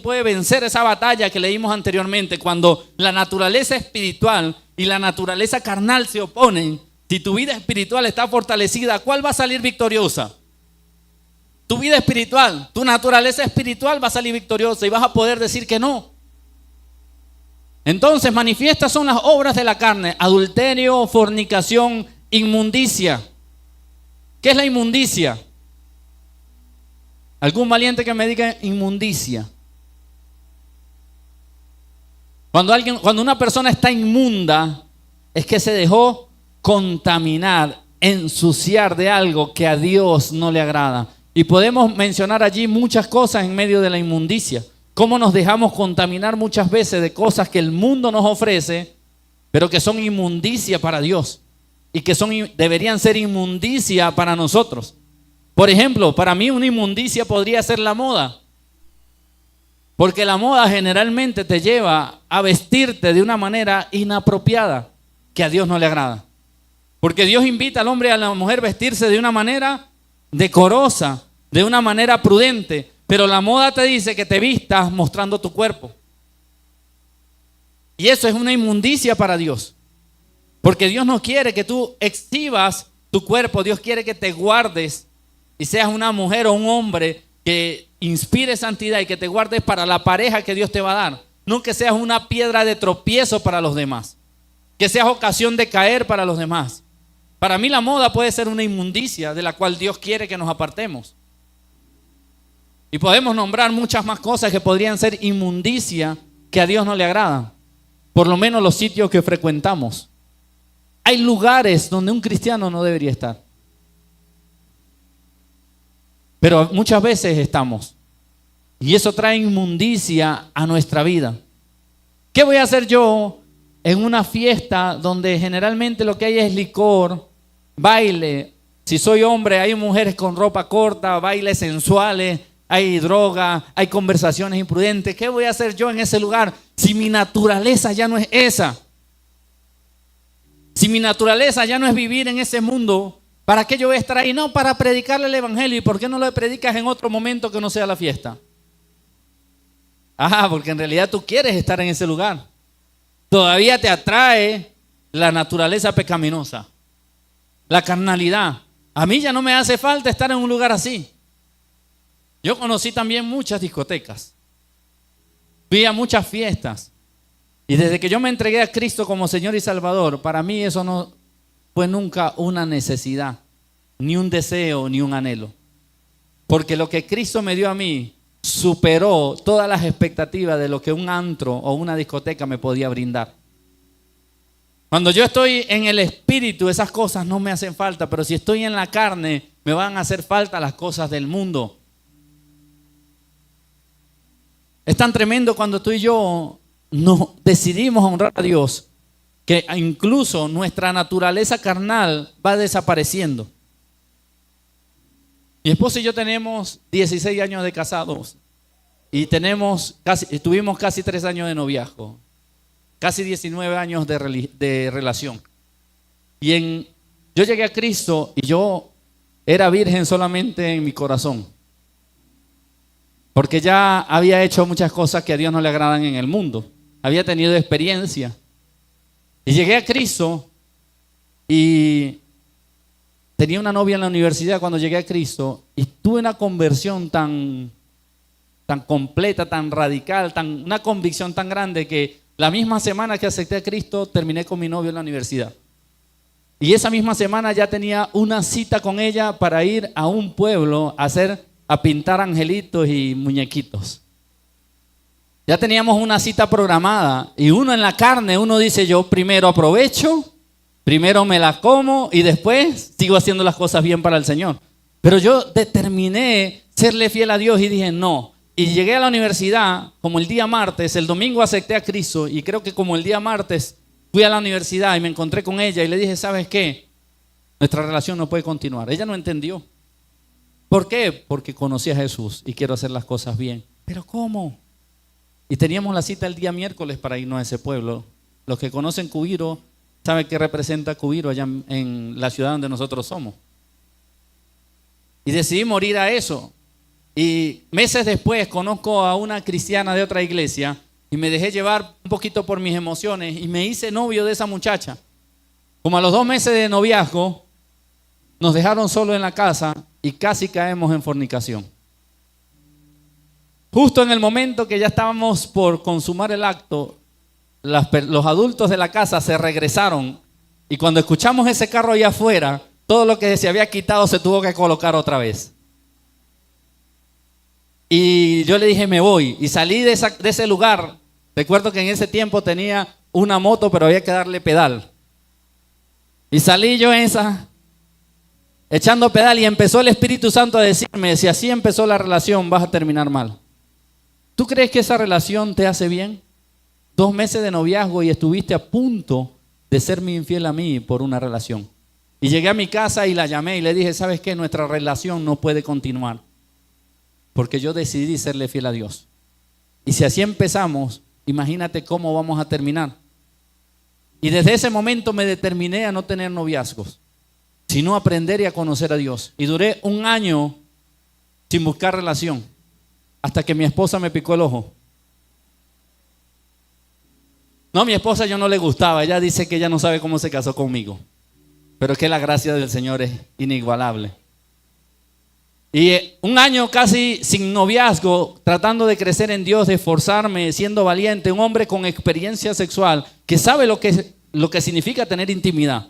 puede vencer esa batalla que leímos anteriormente. Cuando la naturaleza espiritual y la naturaleza carnal se oponen, si tu vida espiritual está fortalecida, ¿cuál va a salir victoriosa? Tu vida espiritual, tu naturaleza espiritual va a salir victoriosa y vas a poder decir que no. Entonces, manifiestas son las obras de la carne: adulterio, fornicación, inmundicia. ¿Qué es la inmundicia? ¿Algún valiente que me diga inmundicia? Cuando una persona está inmunda, es que se dejó contaminar, ensuciar de algo que a Dios no le agrada. Y podemos mencionar allí muchas cosas en medio de la inmundicia. Cómo nos dejamos contaminar muchas veces de cosas que el mundo nos ofrece, pero que son inmundicia para Dios y que deberían ser inmundicia para nosotros. Por ejemplo, para mí una inmundicia podría ser la moda, porque la moda generalmente te lleva a vestirte de una manera inapropiada que a Dios no le agrada. Porque Dios invita al hombre y a la mujer a vestirse de una manera decorosa, de una manera prudente, pero la moda te dice que te vistas mostrando tu cuerpo. Y eso es una inmundicia para Dios. Porque Dios no quiere que tú exhibas tu cuerpo. Dios quiere que te guardes y seas una mujer o un hombre que inspire santidad y que te guardes para la pareja que Dios te va a dar. No que seas una piedra de tropiezo para los demás, que seas ocasión de caer para los demás. Para mí la moda puede ser una inmundicia de la cual Dios quiere que nos apartemos. Y podemos nombrar muchas más cosas que podrían ser inmundicia que a Dios no le agradan. Por lo menos los sitios que frecuentamos. Hay lugares donde un cristiano no debería estar. Pero muchas veces estamos. Y eso trae inmundicia a nuestra vida. ¿Qué voy a hacer yo en una fiesta donde generalmente lo que hay es licor, baile? Si soy hombre, hay mujeres con ropa corta, bailes sensuales, hay droga, hay conversaciones imprudentes. ¿Qué voy a hacer yo en ese lugar si mi naturaleza ya no es esa? Si mi naturaleza ya no es vivir en ese mundo, ¿para qué yo voy a estar ahí? No, para predicarle el evangelio. ¿Y por qué no lo predicas en otro momento que no sea la fiesta? Porque en realidad tú quieres estar en ese lugar. Todavía te atrae la naturaleza pecaminosa, la carnalidad. A mí ya no me hace falta estar en un lugar así. Yo conocí también muchas discotecas. Fui a muchas fiestas. Y desde que yo me entregué a Cristo como Señor y Salvador, para mí eso no fue nunca una necesidad, ni un deseo, ni un anhelo. Porque lo que Cristo me dio a mí superó todas las expectativas de lo que un antro o una discoteca me podía brindar. Cuando yo estoy en el espíritu, esas cosas no me hacen falta, pero si estoy en la carne, me van a hacer falta las cosas del mundo. Es tan tremendo cuando tú y yo decidimos honrar a Dios, que incluso nuestra naturaleza carnal va desapareciendo. Mi esposa y yo tenemos 16 años de casados y tuvimos casi 3 años de noviazgo, casi 19 años de relación. Yo llegué a Cristo y yo era virgen solamente en mi corazón, porque ya había hecho muchas cosas que a Dios no le agradan en el mundo. Había tenido experiencia. Y llegué a Cristo y tenía una novia en la universidad cuando llegué a Cristo y tuve una conversión tan completa, tan radical, una convicción tan grande que la misma semana que acepté a Cristo terminé con mi novio en la universidad. Y esa misma semana ya tenía una cita con ella para ir a un pueblo a pintar angelitos y muñequitos. Ya teníamos una cita programada y uno en la carne, uno dice yo primero aprovecho, primero me la como y después sigo haciendo las cosas bien para el Señor. Pero yo determiné serle fiel a Dios y dije no. Y llegué a la universidad como el día martes, el domingo acepté a Cristo y creo que como el día martes fui a la universidad y me encontré con ella y le dije, ¿sabes qué? Nuestra relación no puede continuar. Ella no entendió. ¿Por qué? Porque conocí a Jesús y quiero hacer las cosas bien. ¿Pero cómo? Y teníamos la cita el día miércoles para irnos a ese pueblo. Los que conocen Cubiro saben qué representa Cubiro allá en la ciudad donde nosotros somos. Y decidimos ir a eso. Y meses después conozco a una cristiana de otra iglesia y me dejé llevar un poquito por mis emociones y me hice novio de esa muchacha. Como a los 2 meses de noviazgo, nos dejaron solos en la casa y casi caemos en fornicación. Justo en el momento que ya estábamos por consumar el acto, los adultos de la casa se regresaron y cuando escuchamos ese carro allá afuera, todo lo que se había quitado se tuvo que colocar otra vez. Y yo le dije me voy y salí de ese lugar. Recuerdo que en ese tiempo tenía una moto pero había que darle pedal. Y salí yo echando pedal y empezó el Espíritu Santo a decirme, si así empezó la relación vas a terminar mal. ¿Tú crees que esa relación te hace bien? 2 meses de noviazgo y estuviste a punto de serme infiel a mí por una relación. Y llegué a mi casa y la llamé y le dije, ¿sabes qué? Nuestra relación no puede continuar porque yo decidí serle fiel a Dios. Y si así empezamos, imagínate cómo vamos a terminar. Y desde ese momento me determiné a no tener noviazgos, sino a aprender y a conocer a Dios. Y duré 1 año sin buscar relación, hasta que mi esposa me picó el ojo. No, mi esposa yo no le gustaba. Ella dice que ella no sabe cómo se casó conmigo. Pero es que la gracia del Señor es inigualable. Y 1 año casi sin noviazgo, tratando de crecer en Dios, de esforzarme, siendo valiente, un hombre con experiencia sexual, que sabe lo que significa tener intimidad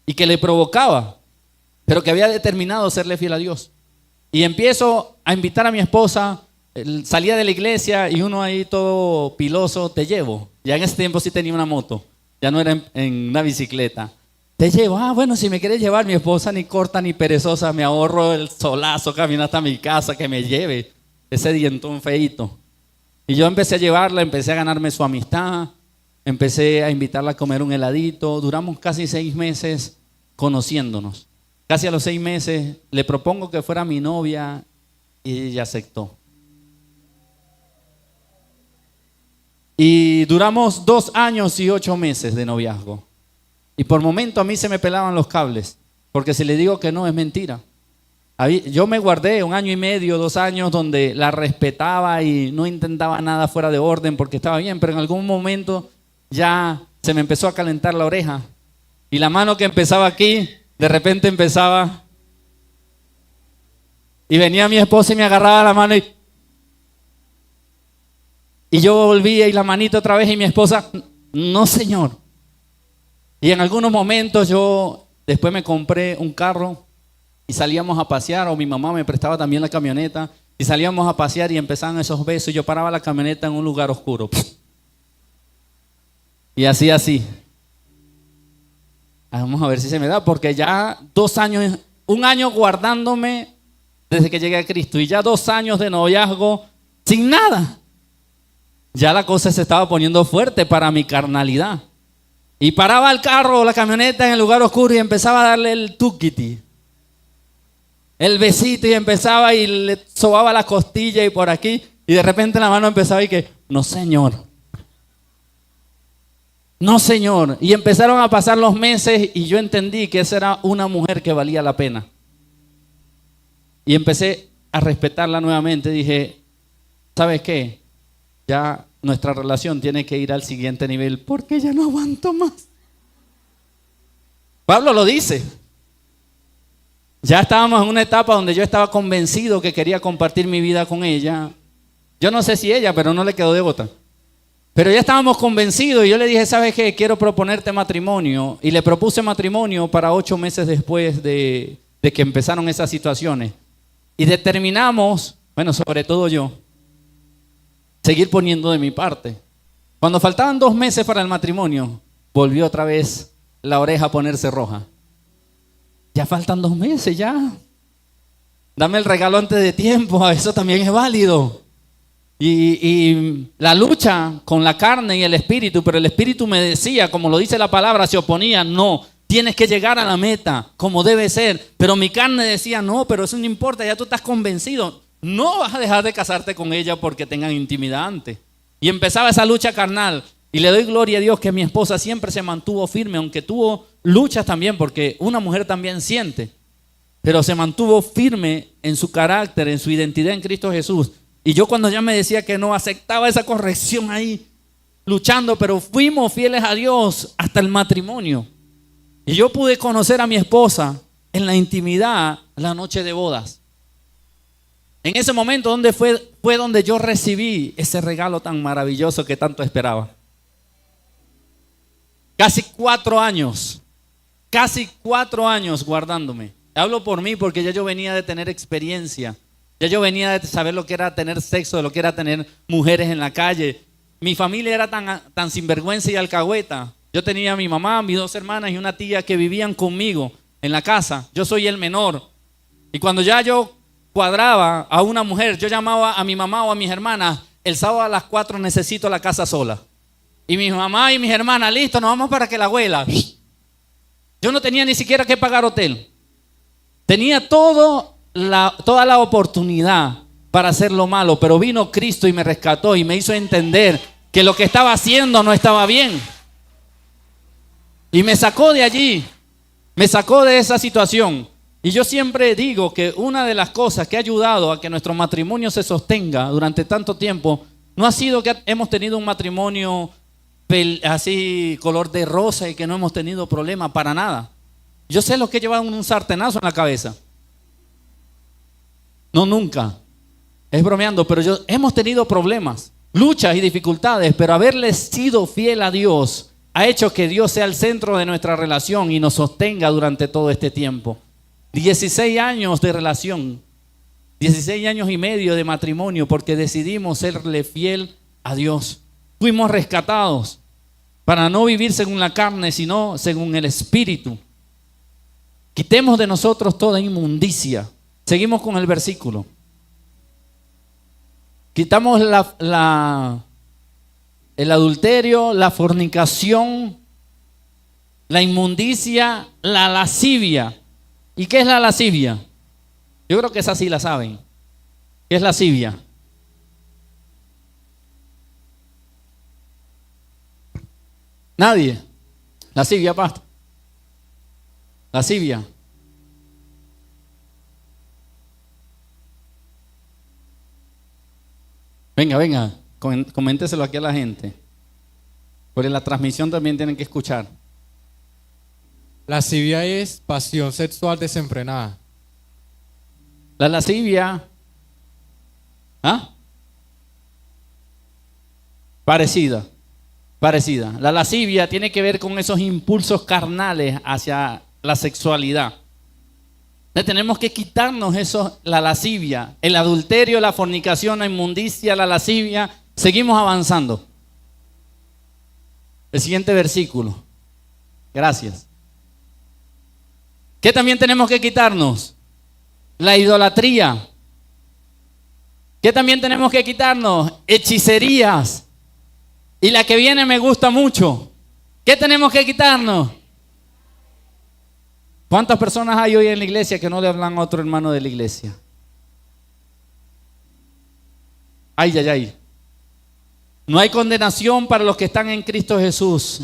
y que le provocaba, pero que había determinado serle fiel a Dios. Y empiezo a invitar a mi esposa, salía de la iglesia y uno ahí todo piloso, te llevo. Ya en ese tiempo sí tenía una moto, ya no era en una bicicleta. Te llevo. Ah, bueno, si me quieres llevar, mi esposa ni corta ni perezosa, me ahorro el solazo, caminar hasta mi casa, que me lleve ese dientón feíto. Y yo empecé a llevarla, empecé a ganarme su amistad, empecé a invitarla a comer un heladito. Duramos casi 6 meses conociéndonos. Casi a los 6 meses le propongo que fuera mi novia y ella aceptó. Y duramos 2 años y 8 meses de noviazgo. Y por momento a mí se me pelaban los cables, porque si le digo que no es mentira. Yo me guardé 1 año y medio, 2 años donde la respetaba y no intentaba nada fuera de orden porque estaba bien, pero en algún momento ya se me empezó a calentar la oreja y la mano que empezaba aquí, de repente empezaba y venía mi esposa y me agarraba la mano y yo volvía y la manita otra vez y mi esposa, no señor. Y en algunos momentos yo después me compré un carro y salíamos a pasear, o mi mamá me prestaba también la camioneta y salíamos a pasear y empezaban esos besos y yo paraba la camioneta en un lugar oscuro y así. Vamos a ver si se me da, porque ya 2 años, 1 año guardándome desde que llegué a Cristo y ya 2 años de noviazgo sin nada. Ya la cosa se estaba poniendo fuerte para mi carnalidad. Y paraba el carro o la camioneta en el lugar oscuro y empezaba a darle el tuquiti, el besito, y empezaba y le sobaba la costilla y por aquí. Y de repente la mano empezaba y que, no señor. No señor. Y empezaron a pasar los meses y yo entendí que esa era una mujer que valía la pena. Y empecé a respetarla nuevamente. Dije, ¿sabes qué? Ya nuestra relación tiene que ir al siguiente nivel porque ya no aguanto más. Pablo lo dice. Ya estábamos en una etapa donde yo estaba convencido que quería compartir mi vida con ella. Yo no sé si ella, pero no le quedó de bota. Pero ya estábamos convencidos y yo le dije, ¿sabes qué? Quiero proponerte matrimonio. Y le propuse matrimonio para 8 meses después de que empezaron esas situaciones. Y determinamos, bueno, sobre todo yo, seguir poniendo de mi parte. Cuando faltaban 2 meses para el matrimonio, volvió otra vez la oreja a ponerse roja. Ya faltan 2 meses, ya. Dame el regalo antes de tiempo, eso también es válido. Y la lucha con la carne y el espíritu, pero el espíritu me decía, como lo dice la palabra, se oponía, no, tienes que llegar a la meta como debe ser. Pero mi carne decía, no, pero eso no importa, ya tú estás convencido. No vas a dejar de casarte con ella porque tengan intimidad antes. Y empezaba esa lucha carnal. Y le doy gloria a Dios que mi esposa siempre se mantuvo firme, aunque tuvo luchas también, porque una mujer también siente. Pero se mantuvo firme en su carácter, en su identidad en Cristo Jesús. Y yo cuando ya me decía que no, aceptaba esa corrección ahí, luchando, pero fuimos fieles a Dios hasta el matrimonio. Y yo pude conocer a mi esposa en la intimidad la noche de bodas. En ese momento donde fue donde yo recibí ese regalo tan maravilloso que tanto esperaba. Casi 4 años guardándome. Hablo por mí porque ya yo venía de tener experiencia. Ya yo venía de saber lo que era tener sexo, de lo que era tener mujeres en la calle. Mi familia era tan sinvergüenza y alcahueta. Yo tenía a mi mamá, mis 2 hermanas y una tía que vivían conmigo en la casa. Yo soy el menor. Y cuando ya yo cuadraba a una mujer, yo llamaba a mi mamá o a mis hermanas, el sábado a las 4 necesito la casa sola. Y mi mamá y mis hermanas, listo, nos vamos para que la abuela. Yo no tenía ni siquiera que pagar hotel. Tenía toda la oportunidad para hacer lo malo, pero vino Cristo y me rescató y me hizo entender que lo que estaba haciendo no estaba bien. Y me sacó de allí, me sacó de esa situación. Y yo siempre digo que una de las cosas que ha ayudado a que nuestro matrimonio se sostenga durante tanto tiempo no ha sido que hemos tenido un matrimonio así color de rosa y que no hemos tenido problema para nada. Yo sé lo que lleva un sartenazo en la cabeza. No, nunca. Es bromeando, pero hemos tenido problemas, luchas y dificultades, pero haberle sido fiel a Dios ha hecho que Dios sea el centro de nuestra relación y nos sostenga durante todo este tiempo. 16 años de relación, 16 años y medio de matrimonio, porque decidimos serle fiel a Dios. Fuimos rescatados para no vivir según la carne, sino según el Espíritu. Quitemos de nosotros toda inmundicia. Seguimos con el versículo. Quitamos el adulterio, la fornicación, la inmundicia, la lascivia. ¿Y qué es la lascivia? Yo creo que esa sí la saben. ¿Qué es lascivia? Nadie. Lascivia, pastor. Lascivia. Venga, coménteselo aquí a la gente. Porque en la transmisión también tienen que escuchar. Lascivia es pasión sexual desenfrenada. La lascivia, parecida. La lascivia tiene que ver con esos impulsos carnales hacia la sexualidad. Tenemos que quitarnos eso, la lascivia, el adulterio, la fornicación, la inmundicia, la lascivia. Seguimos avanzando. El siguiente versículo. Gracias. ¿Qué también tenemos que quitarnos? La idolatría. ¿Qué también tenemos que quitarnos? Hechicerías. Y la que viene me gusta mucho. ¿Qué tenemos que quitarnos? ¿Cuántas personas hay hoy en la iglesia que no le hablan a otro hermano de la iglesia? Ay. No hay condenación para los que están en Cristo Jesús.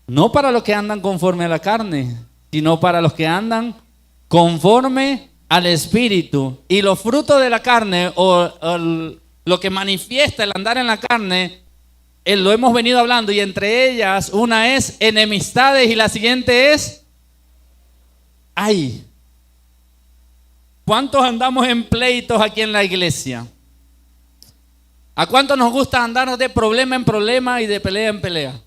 No para los que andan conforme a la carne, sino para los que andan conforme al Espíritu. Y los frutos de la carne o lo que manifiesta el andar en la carne, lo hemos venido hablando, y entre ellas una es enemistades y la siguiente es ¿cuántos andamos en pleitos aquí en la iglesia? ¿A cuántos nos gusta andar de problema en problema y de pelea en pelea?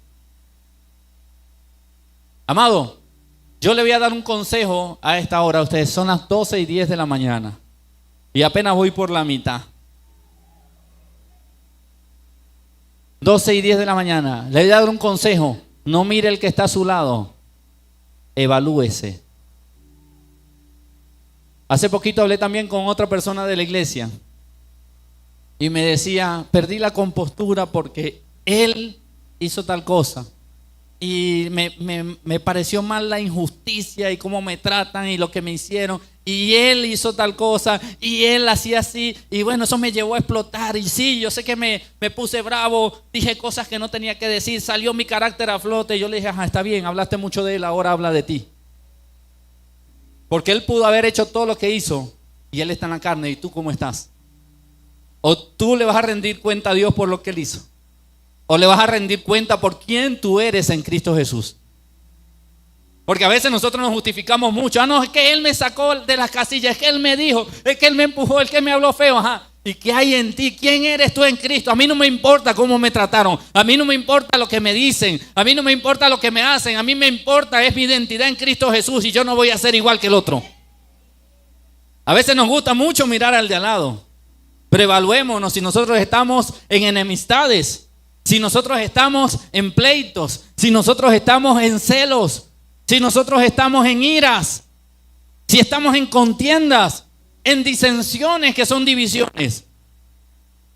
Amado, yo le voy a dar un consejo a esta hora. Ustedes son las 12:10 de la mañana y apenas voy por la mitad. 12:10 de la mañana. Le voy a dar un consejo. No mire el que está a su lado. Evalúese. Hace poquito hablé también con otra persona de la iglesia y me decía, perdí la compostura porque él hizo tal cosa y me pareció mal la injusticia y cómo me tratan y lo que me hicieron, y él hizo tal cosa y él hacía así, y bueno, eso me llevó a explotar. Y sí, yo sé que me puse bravo, dije cosas que no tenía que decir, salió mi carácter a flote. Y yo le dije, está bien, hablaste mucho de él, ahora habla de ti. Porque él pudo haber hecho todo lo que hizo y él está en la carne. ¿Y tú cómo estás? ¿O tú le vas a rendir cuenta a Dios por lo que él hizo? ¿O le vas a rendir cuenta por quién tú eres en Cristo Jesús? Porque a veces nosotros nos justificamos mucho. No, es que él me sacó de las casillas, es que él me dijo, es que él me empujó, es que me habló feo. ¿Y qué hay en ti? ¿Quién eres tú en Cristo? A mí no me importa cómo me trataron. A mí no me importa lo que me dicen. A mí no me importa lo que me hacen. A mí me importa es mi identidad en Cristo Jesús, y yo no voy a ser igual que el otro. A veces nos gusta mucho mirar al de al lado. Pero evaluémonos si nosotros estamos en enemistades, si nosotros estamos en pleitos, si nosotros estamos en celos, si nosotros estamos en iras, si estamos en contiendas, en disensiones que son divisiones,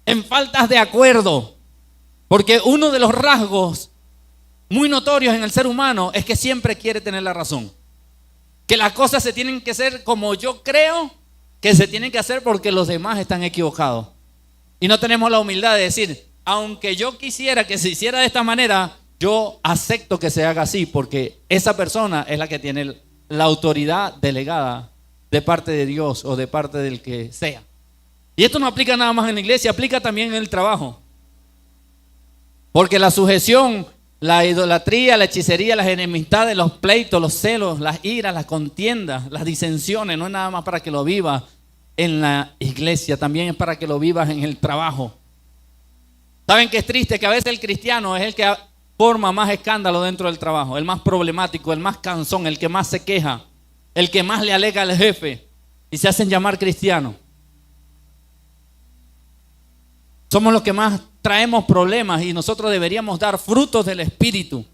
en faltas de acuerdo. Porque uno de los rasgos muy notorios en el ser humano es que siempre quiere tener la razón. Que las cosas se tienen que hacer como yo creo que se tienen que hacer porque los demás están equivocados. Y no tenemos la humildad de decir, aunque yo quisiera que se hiciera de esta manera, yo acepto que se haga así, porque esa persona es la que tiene la autoridad delegada de parte de Dios o de parte del que sea. Y esto no aplica nada más en la iglesia, aplica también en el trabajo. Porque la sujeción, la idolatría, la hechicería, las enemistades, los pleitos, los celos, las iras, las contiendas, las disensiones, no es nada más para que lo vivas en la iglesia, también es para que lo vivas en el trabajo. ¿Saben qué es triste? Que a veces el cristiano es el que forma más escándalo dentro del trabajo, el más problemático, el más cansón, el que más se queja, el que más le alega al jefe, y se hacen llamar cristianos. Somos los que más traemos problemas y nosotros deberíamos dar frutos del Espíritu.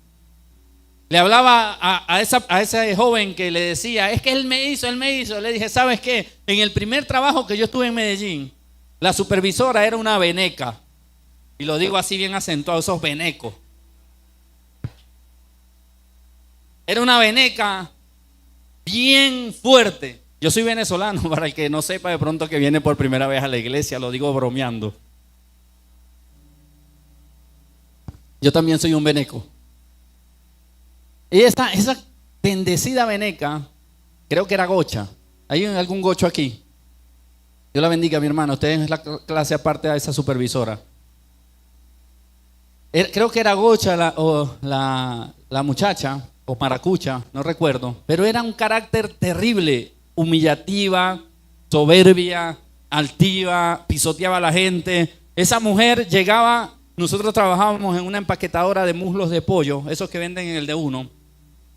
Le hablaba a ese joven que le decía, es que él me hizo. Le dije, ¿sabes qué? En el primer trabajo que yo estuve en Medellín, la supervisora era una veneca. Y lo digo así bien acentuado, esos venecos. Era una veneca bien fuerte. Yo soy venezolano, para el que no sepa de pronto que viene por primera vez a la iglesia, lo digo bromeando. Yo también soy un veneco. Y esa bendecida veneca, creo que era gocha. ¿Hay algún gocho aquí? Dios la bendiga, mi hermano. Usted es la clase aparte a esa supervisora. Creo que era gocha la muchacha, o maracucha, no recuerdo. Pero era un carácter terrible, humillativa, soberbia, altiva, pisoteaba a la gente. Esa mujer llegaba, nosotros trabajábamos en una empaquetadora de muslos de pollo, esos que venden en el de uno.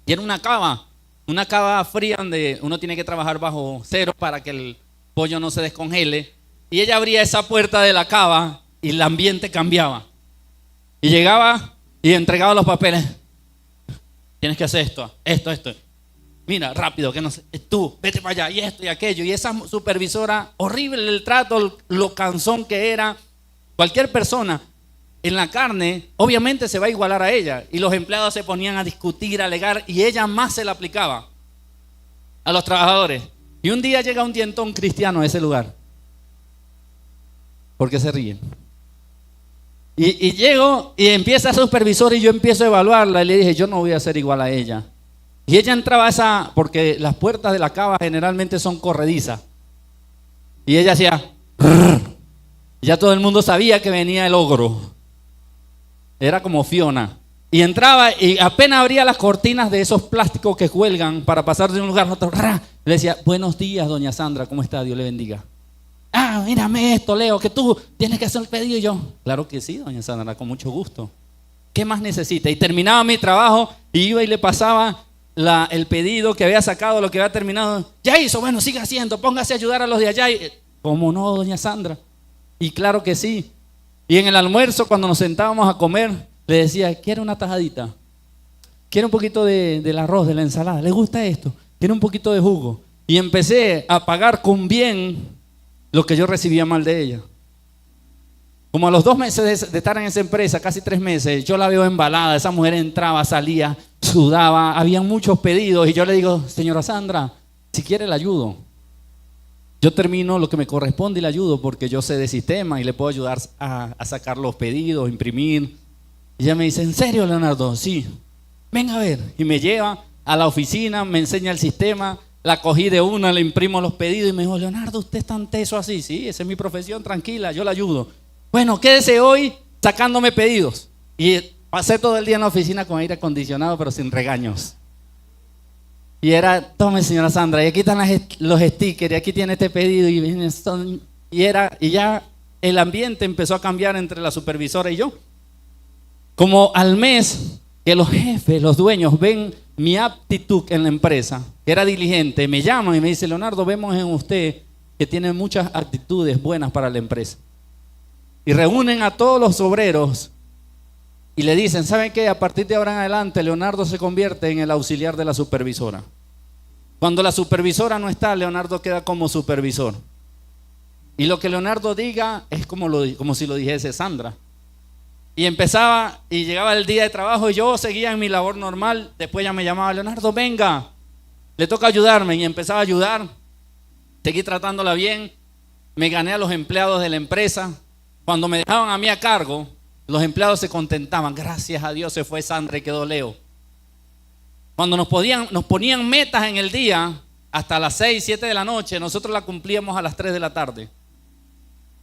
Y era una cava fría donde uno tiene que trabajar bajo cero para que el pollo no se descongele. Y ella abría esa puerta de la cava y el ambiente cambiaba. Y llegaba y entregaba los papeles. Tienes que hacer esto. Mira, rápido, que no sé, tú, vete para allá, y esto y aquello. Y esa supervisora, horrible el trato, lo cansón que era. Cualquier persona en la carne, obviamente se va a igualar a ella. Y los empleados se ponían a discutir, a alegar, y ella más se la aplicaba a los trabajadores. Y un día llega un dientón cristiano a ese lugar. ¿Por qué se ríen? Y llego y empieza a supervisor y yo empiezo a evaluarla. Y le dije, yo no voy a ser igual a ella. Y ella entraba a porque las puertas de la cava generalmente son corredizas. Y ella hacía, y ya todo el mundo sabía que venía el ogro. Era como Fiona. Y entraba y apenas abría las cortinas de esos plásticos que cuelgan para pasar de un lugar a otro. Le decía, buenos días, doña Sandra, ¿cómo está? Dios le bendiga. Mírame esto, Leo, que tú tienes que hacer el pedido. Y yo, claro que sí, doña Sandra, con mucho gusto. ¿Qué más necesita? Y terminaba mi trabajo y iba y le pasaba el pedido que había sacado, lo que había terminado. Ya hizo, bueno, siga haciendo, póngase a ayudar a los de allá. ¿Cómo no, doña Sandra? Y claro que sí. Y en el almuerzo, cuando nos sentábamos a comer, le decía, ¿quiere una tajadita? ¿Quiere un poquito del arroz, de la ensalada? ¿Le gusta esto? ¿Quiere un poquito de jugo? Y empecé a pagar con bien lo que yo recibía mal de ella. Como a los 2 meses de estar en esa empresa, casi 3 meses, yo la veo embalada. Esa mujer entraba, salía, sudaba, había muchos pedidos. Y yo le digo, señora Sandra, si quiere le ayudo. Yo termino lo que me corresponde y le ayudo porque yo sé de sistema y le puedo ayudar a sacar los pedidos, imprimir. Y ella me dice, ¿en serio, Leonardo? Sí. Venga a ver. Y me lleva a la oficina, me enseña el sistema. La cogí de una, le imprimo los pedidos y me dijo, Leonardo, ¿usted es tan teso así? Sí, esa es mi profesión, tranquila, yo le ayudo. Bueno, quédese hoy sacándome pedidos. Y pasé todo el día en la oficina con aire acondicionado, pero sin regaños. Y era, tome señora Sandra, y aquí están los stickers, y aquí tiene este pedido. Y ya el ambiente empezó a cambiar entre la supervisora y yo. Como al mes que los jefes, los dueños ven mi aptitud en la empresa, que era diligente, me llaman y me dicen, Leonardo, vemos en usted que tiene muchas actitudes buenas para la empresa. Y reúnen a todos los obreros y le dicen, ¿saben qué? A partir de ahora en adelante, Leonardo se convierte en el auxiliar de la supervisora. Cuando la supervisora no está, Leonardo queda como supervisor. Y lo que Leonardo diga es como si lo dijese Sandra. Y empezaba y llegaba el día de trabajo y yo seguía en mi labor normal. Después ya me llamaba, Leonardo, venga, le toca ayudarme. Y empezaba a ayudar, seguí tratándola bien. Me gané a los empleados de la empresa. Cuando me dejaban a mí a cargo, los empleados se contentaban. Gracias a Dios se fue Sandra y quedó Leo. Cuando nos ponían metas en el día, hasta las 6, 7 de la noche, nosotros la cumplíamos a las 3 de la tarde.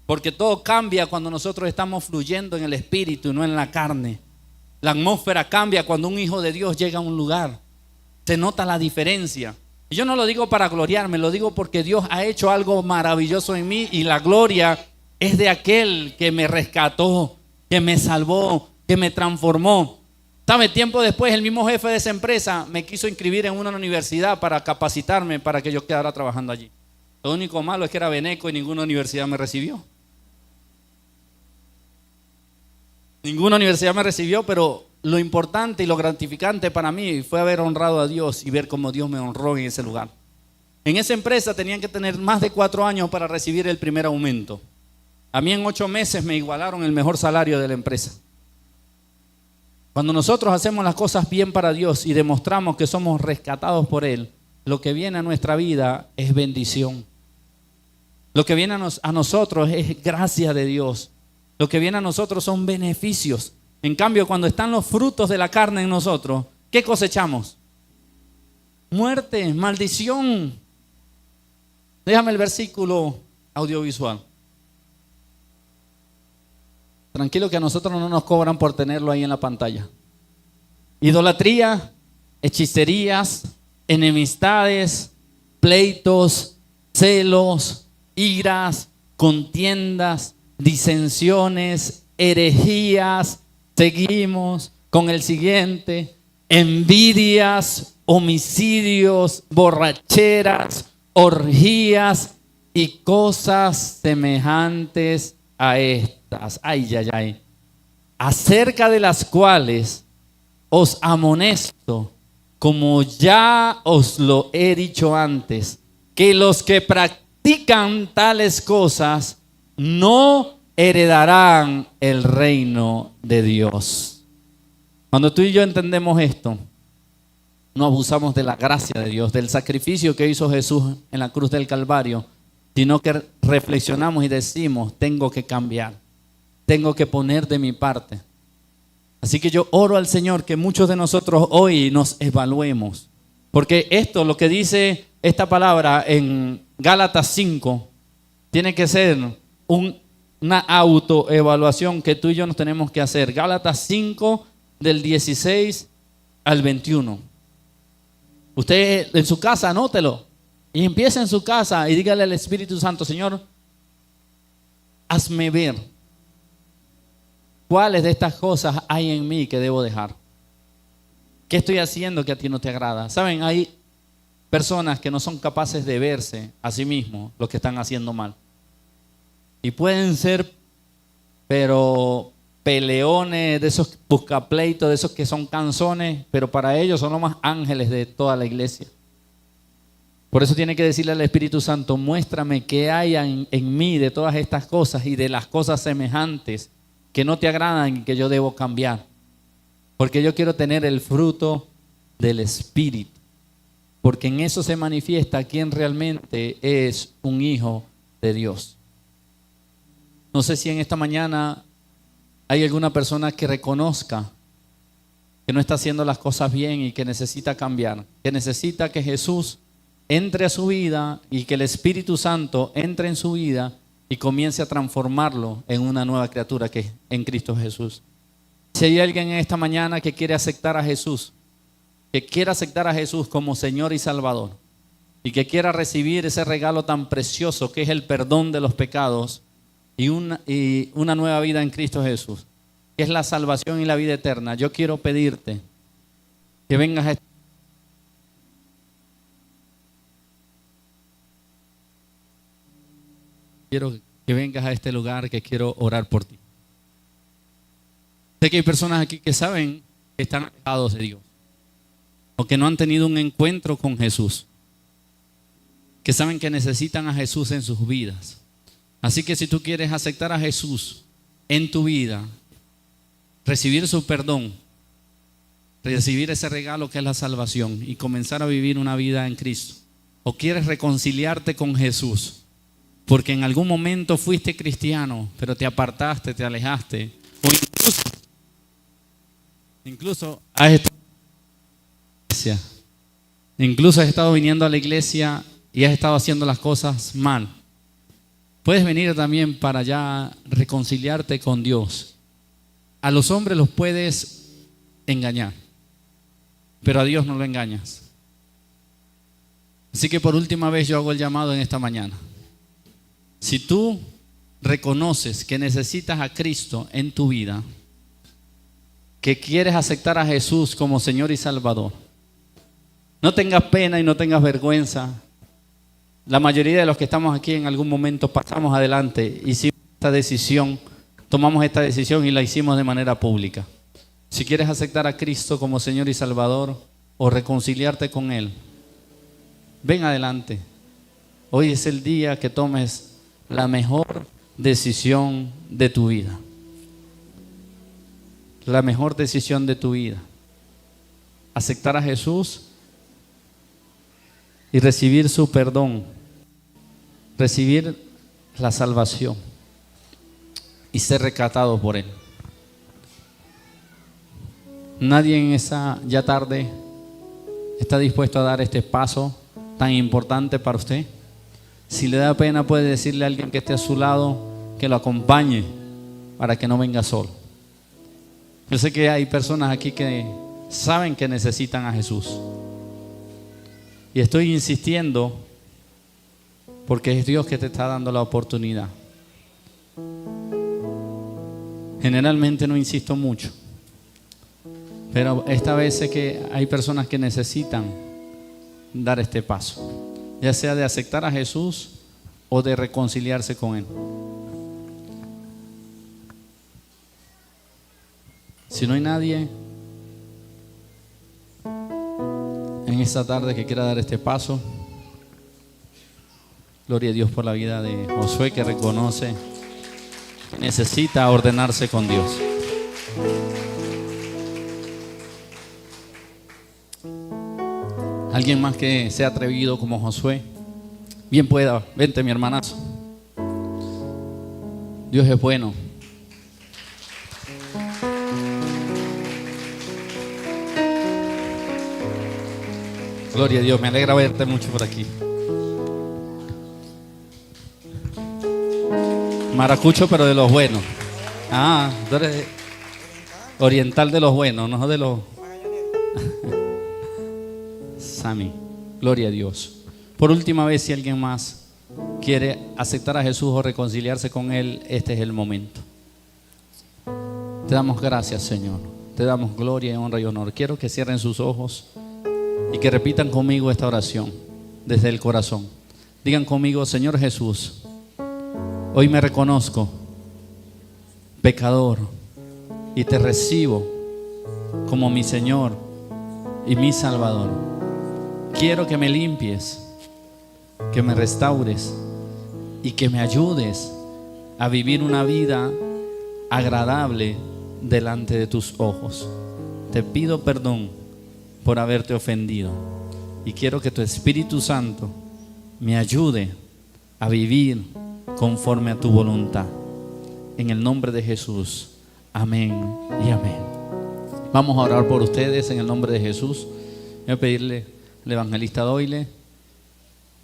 Porque todo cambia cuando nosotros estamos fluyendo en el espíritu y no en la carne. La atmósfera cambia cuando un hijo de Dios llega a un lugar. Se nota la diferencia. Y yo no lo digo para gloriarme, lo digo porque Dios ha hecho algo maravilloso en mí y la gloria es de aquel que me rescató, que me salvó, que me transformó. ¿Sabe? Tiempo después el mismo jefe de esa empresa me quiso inscribir en una universidad para capacitarme para que yo quedara trabajando allí. Lo único malo es que era veneco y ninguna universidad me recibió. Ninguna universidad me recibió, pero lo importante y lo gratificante para mí fue haber honrado a Dios y ver cómo Dios me honró en ese lugar. En esa empresa tenían que tener más de 4 años para recibir el primer aumento. A mí en 8 meses me igualaron el mejor salario de la empresa. Cuando nosotros hacemos las cosas bien para Dios y demostramos que somos rescatados por Él, lo que viene a nuestra vida es bendición. Lo que viene a nosotros es gracia de Dios. Lo que viene a nosotros son beneficios. En cambio, cuando están los frutos de la carne en nosotros, ¿qué cosechamos? Muerte, maldición. Déjame el versículo audiovisual. Tranquilo que a nosotros no nos cobran por tenerlo ahí en la pantalla. Idolatría, hechicerías, enemistades, pleitos, celos, iras, contiendas, disensiones, herejías. Seguimos con el siguiente: envidias, homicidios, borracheras, orgías y cosas semejantes a estas. Ay, ay, ay. Acerca de las cuales os amonesto, como ya os lo he dicho antes, que los que practican tales cosas no heredarán el reino de Dios. Cuando tú y yo entendemos esto, no abusamos de la gracia de Dios, del sacrificio que hizo Jesús en la cruz del Calvario, sino que reflexionamos y decimos: tengo que cambiar, tengo que poner de mi parte. Así que yo oro al Señor que muchos de nosotros hoy nos evaluemos, porque esto, lo que dice esta palabra en Gálatas 5, tiene que ser una autoevaluación que tú y yo nos tenemos que hacer. Gálatas 5 del 16 al 21. Usted en su casa anótelo y empiece en su casa y dígale al Espíritu Santo: Señor, hazme ver cuáles de estas cosas hay en mí que debo dejar. ¿Qué estoy haciendo que a ti no te agrada? Saben, hay personas que no son capaces de verse a sí mismos lo que están haciendo mal. Y pueden ser, pero peleones, de esos buscapleitos, de esos que son canzones, pero para ellos son los más ángeles de toda la iglesia. Por eso tiene que decirle al Espíritu Santo: muéstrame qué hay en mí de todas estas cosas y de las cosas semejantes que no te agradan y que yo debo cambiar. Porque yo quiero tener el fruto del Espíritu. Porque en eso se manifiesta quién realmente es un hijo de Dios. No sé si en esta mañana hay alguna persona que reconozca que no está haciendo las cosas bien y que necesita cambiar, que necesita que Jesús entre a su vida y que el Espíritu Santo entre en su vida y comience a transformarlo en una nueva criatura que es en Cristo Jesús. Si hay alguien en esta mañana que quiere aceptar a Jesús, que quiera aceptar a Jesús como Señor y Salvador, y que quiera recibir ese regalo tan precioso que es el perdón de los pecados y una nueva vida en Cristo Jesús, que es la salvación y la vida eterna, yo quiero pedirte que vengas a este lugar, que quiero orar por ti. Sé que hay personas aquí que saben que están alejados de Dios, o que no han tenido un encuentro con Jesús, que saben que necesitan a Jesús en sus vidas. Así que si tú quieres aceptar a Jesús en tu vida, recibir su perdón, recibir ese regalo que es la salvación y comenzar a vivir una vida en Cristo, o quieres reconciliarte con Jesús, porque en algún momento fuiste cristiano, pero te apartaste, te alejaste, o incluso has estado viniendo a la iglesia y has estado haciendo las cosas mal. Puedes venir también para ya reconciliarte con Dios. A los hombres los puedes engañar, pero a Dios no lo engañas. Así que por última vez yo hago el llamado en esta mañana. Si tú reconoces que necesitas a Cristo en tu vida, que quieres aceptar a Jesús como Señor y Salvador, no tengas pena y no tengas vergüenza. La mayoría de los que estamos aquí en algún momento pasamos adelante, hicimos esta decisión, tomamos esta decisión y la hicimos de manera pública. Si quieres aceptar a Cristo como Señor y Salvador o reconciliarte con Él, ven adelante. Hoy es el día que tomes la mejor decisión de tu vida. La mejor decisión de tu vida. Aceptar a Jesús y recibir su perdón. Recibir la salvación y ser rescatado por Él. Nadie en esa ya tarde está dispuesto a dar este paso tan importante para usted. Si le da pena, puede decirle a alguien que esté a su lado que lo acompañe para que no venga solo. Yo sé que hay personas aquí que saben que necesitan a Jesús. Y estoy insistiendo porque es Dios que te está dando la oportunidad. Generalmente no insisto mucho, pero esta vez sé que hay personas que necesitan dar este paso, ya sea de aceptar a Jesús o de reconciliarse con Él. Si no hay nadie en esta tarde que quiera dar este paso, gloria a Dios por la vida de Josué, que reconoce que necesita ordenarse con Dios. Alguien más que sea atrevido como Josué, bien pueda. Vente, mi hermanazo. Dios es bueno. Gloria a Dios, me alegra verte mucho por aquí. Maracucho, pero de los buenos. Ah, tú eres oriental de los buenos, no de los... Sammy, gloria a Dios. Por última vez, si alguien más quiere aceptar a Jesús o reconciliarse con Él, este es el momento. Te damos gracias, Señor. Te damos gloria, honra y honor. Quiero que cierren sus ojos y que repitan conmigo esta oración desde el corazón. Digan conmigo: Señor Jesús, hoy me reconozco pecador y te recibo como mi Señor y mi Salvador. Quiero que me limpies, que me restaures y que me ayudes a vivir una vida agradable delante de tus ojos. Te pido perdón por haberte ofendido y quiero que tu Espíritu Santo me ayude a vivir conforme a tu voluntad. En el nombre de Jesús, amén y amén. Vamos a orar por ustedes en el nombre de Jesús. Voy a pedirle al evangelista Doyle,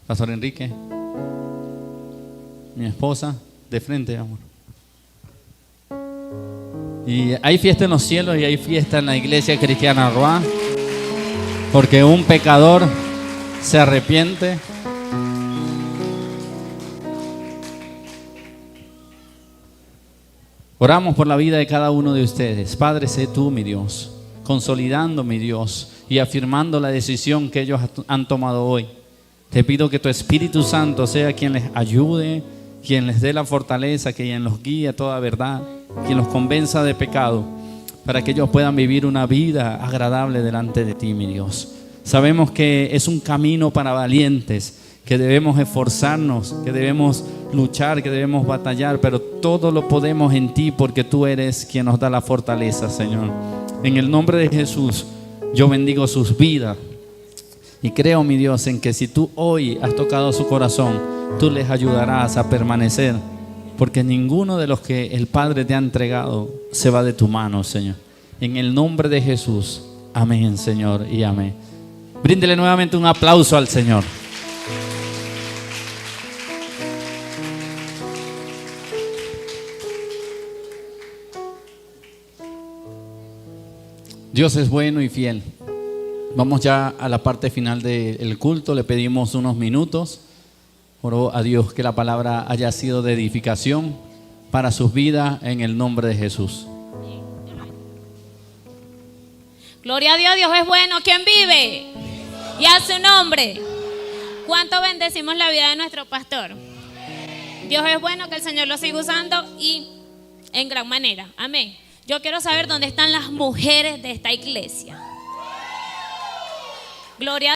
Pastor Enrique, mi esposa, de frente, amor. Y hay fiesta en los cielos y hay fiesta en la iglesia cristiana Roa, porque un pecador se arrepiente. Oramos por la vida de cada uno de ustedes. Padre, sé tú, mi Dios, consolidando, mi Dios, y afirmando la decisión que ellos han tomado hoy. Te pido que tu Espíritu Santo sea quien les ayude, quien les dé la fortaleza, quien los guíe a toda verdad, quien los convenza de pecado, para que ellos puedan vivir una vida agradable delante de ti, mi Dios. Sabemos que es un camino para valientes, que debemos esforzarnos, que debemos luchar, que debemos batallar, pero todo lo podemos en ti porque tú eres quien nos da la fortaleza, Señor. En el nombre de Jesús, yo bendigo sus vidas y creo, mi Dios, en que si tú hoy has tocado su corazón, tú les ayudarás a permanecer, porque ninguno de los que el Padre te ha entregado se va de tu mano, Señor. En el nombre de Jesús, amén, Señor, y amén. Bríndele nuevamente un aplauso al Señor. Dios es bueno y fiel. Vamos ya a la parte final del culto. Le pedimos unos minutos. Oro a Dios que la palabra haya sido de edificación para sus vidas en el nombre de Jesús. Gloria a Dios, Dios es bueno. ¿Quién vive? Y a su nombre. ¿Cuánto bendecimos la vida de nuestro pastor? Dios es bueno, que el Señor lo siga usando y en gran manera. Amén. Yo quiero saber dónde están las mujeres de esta iglesia. Gloria a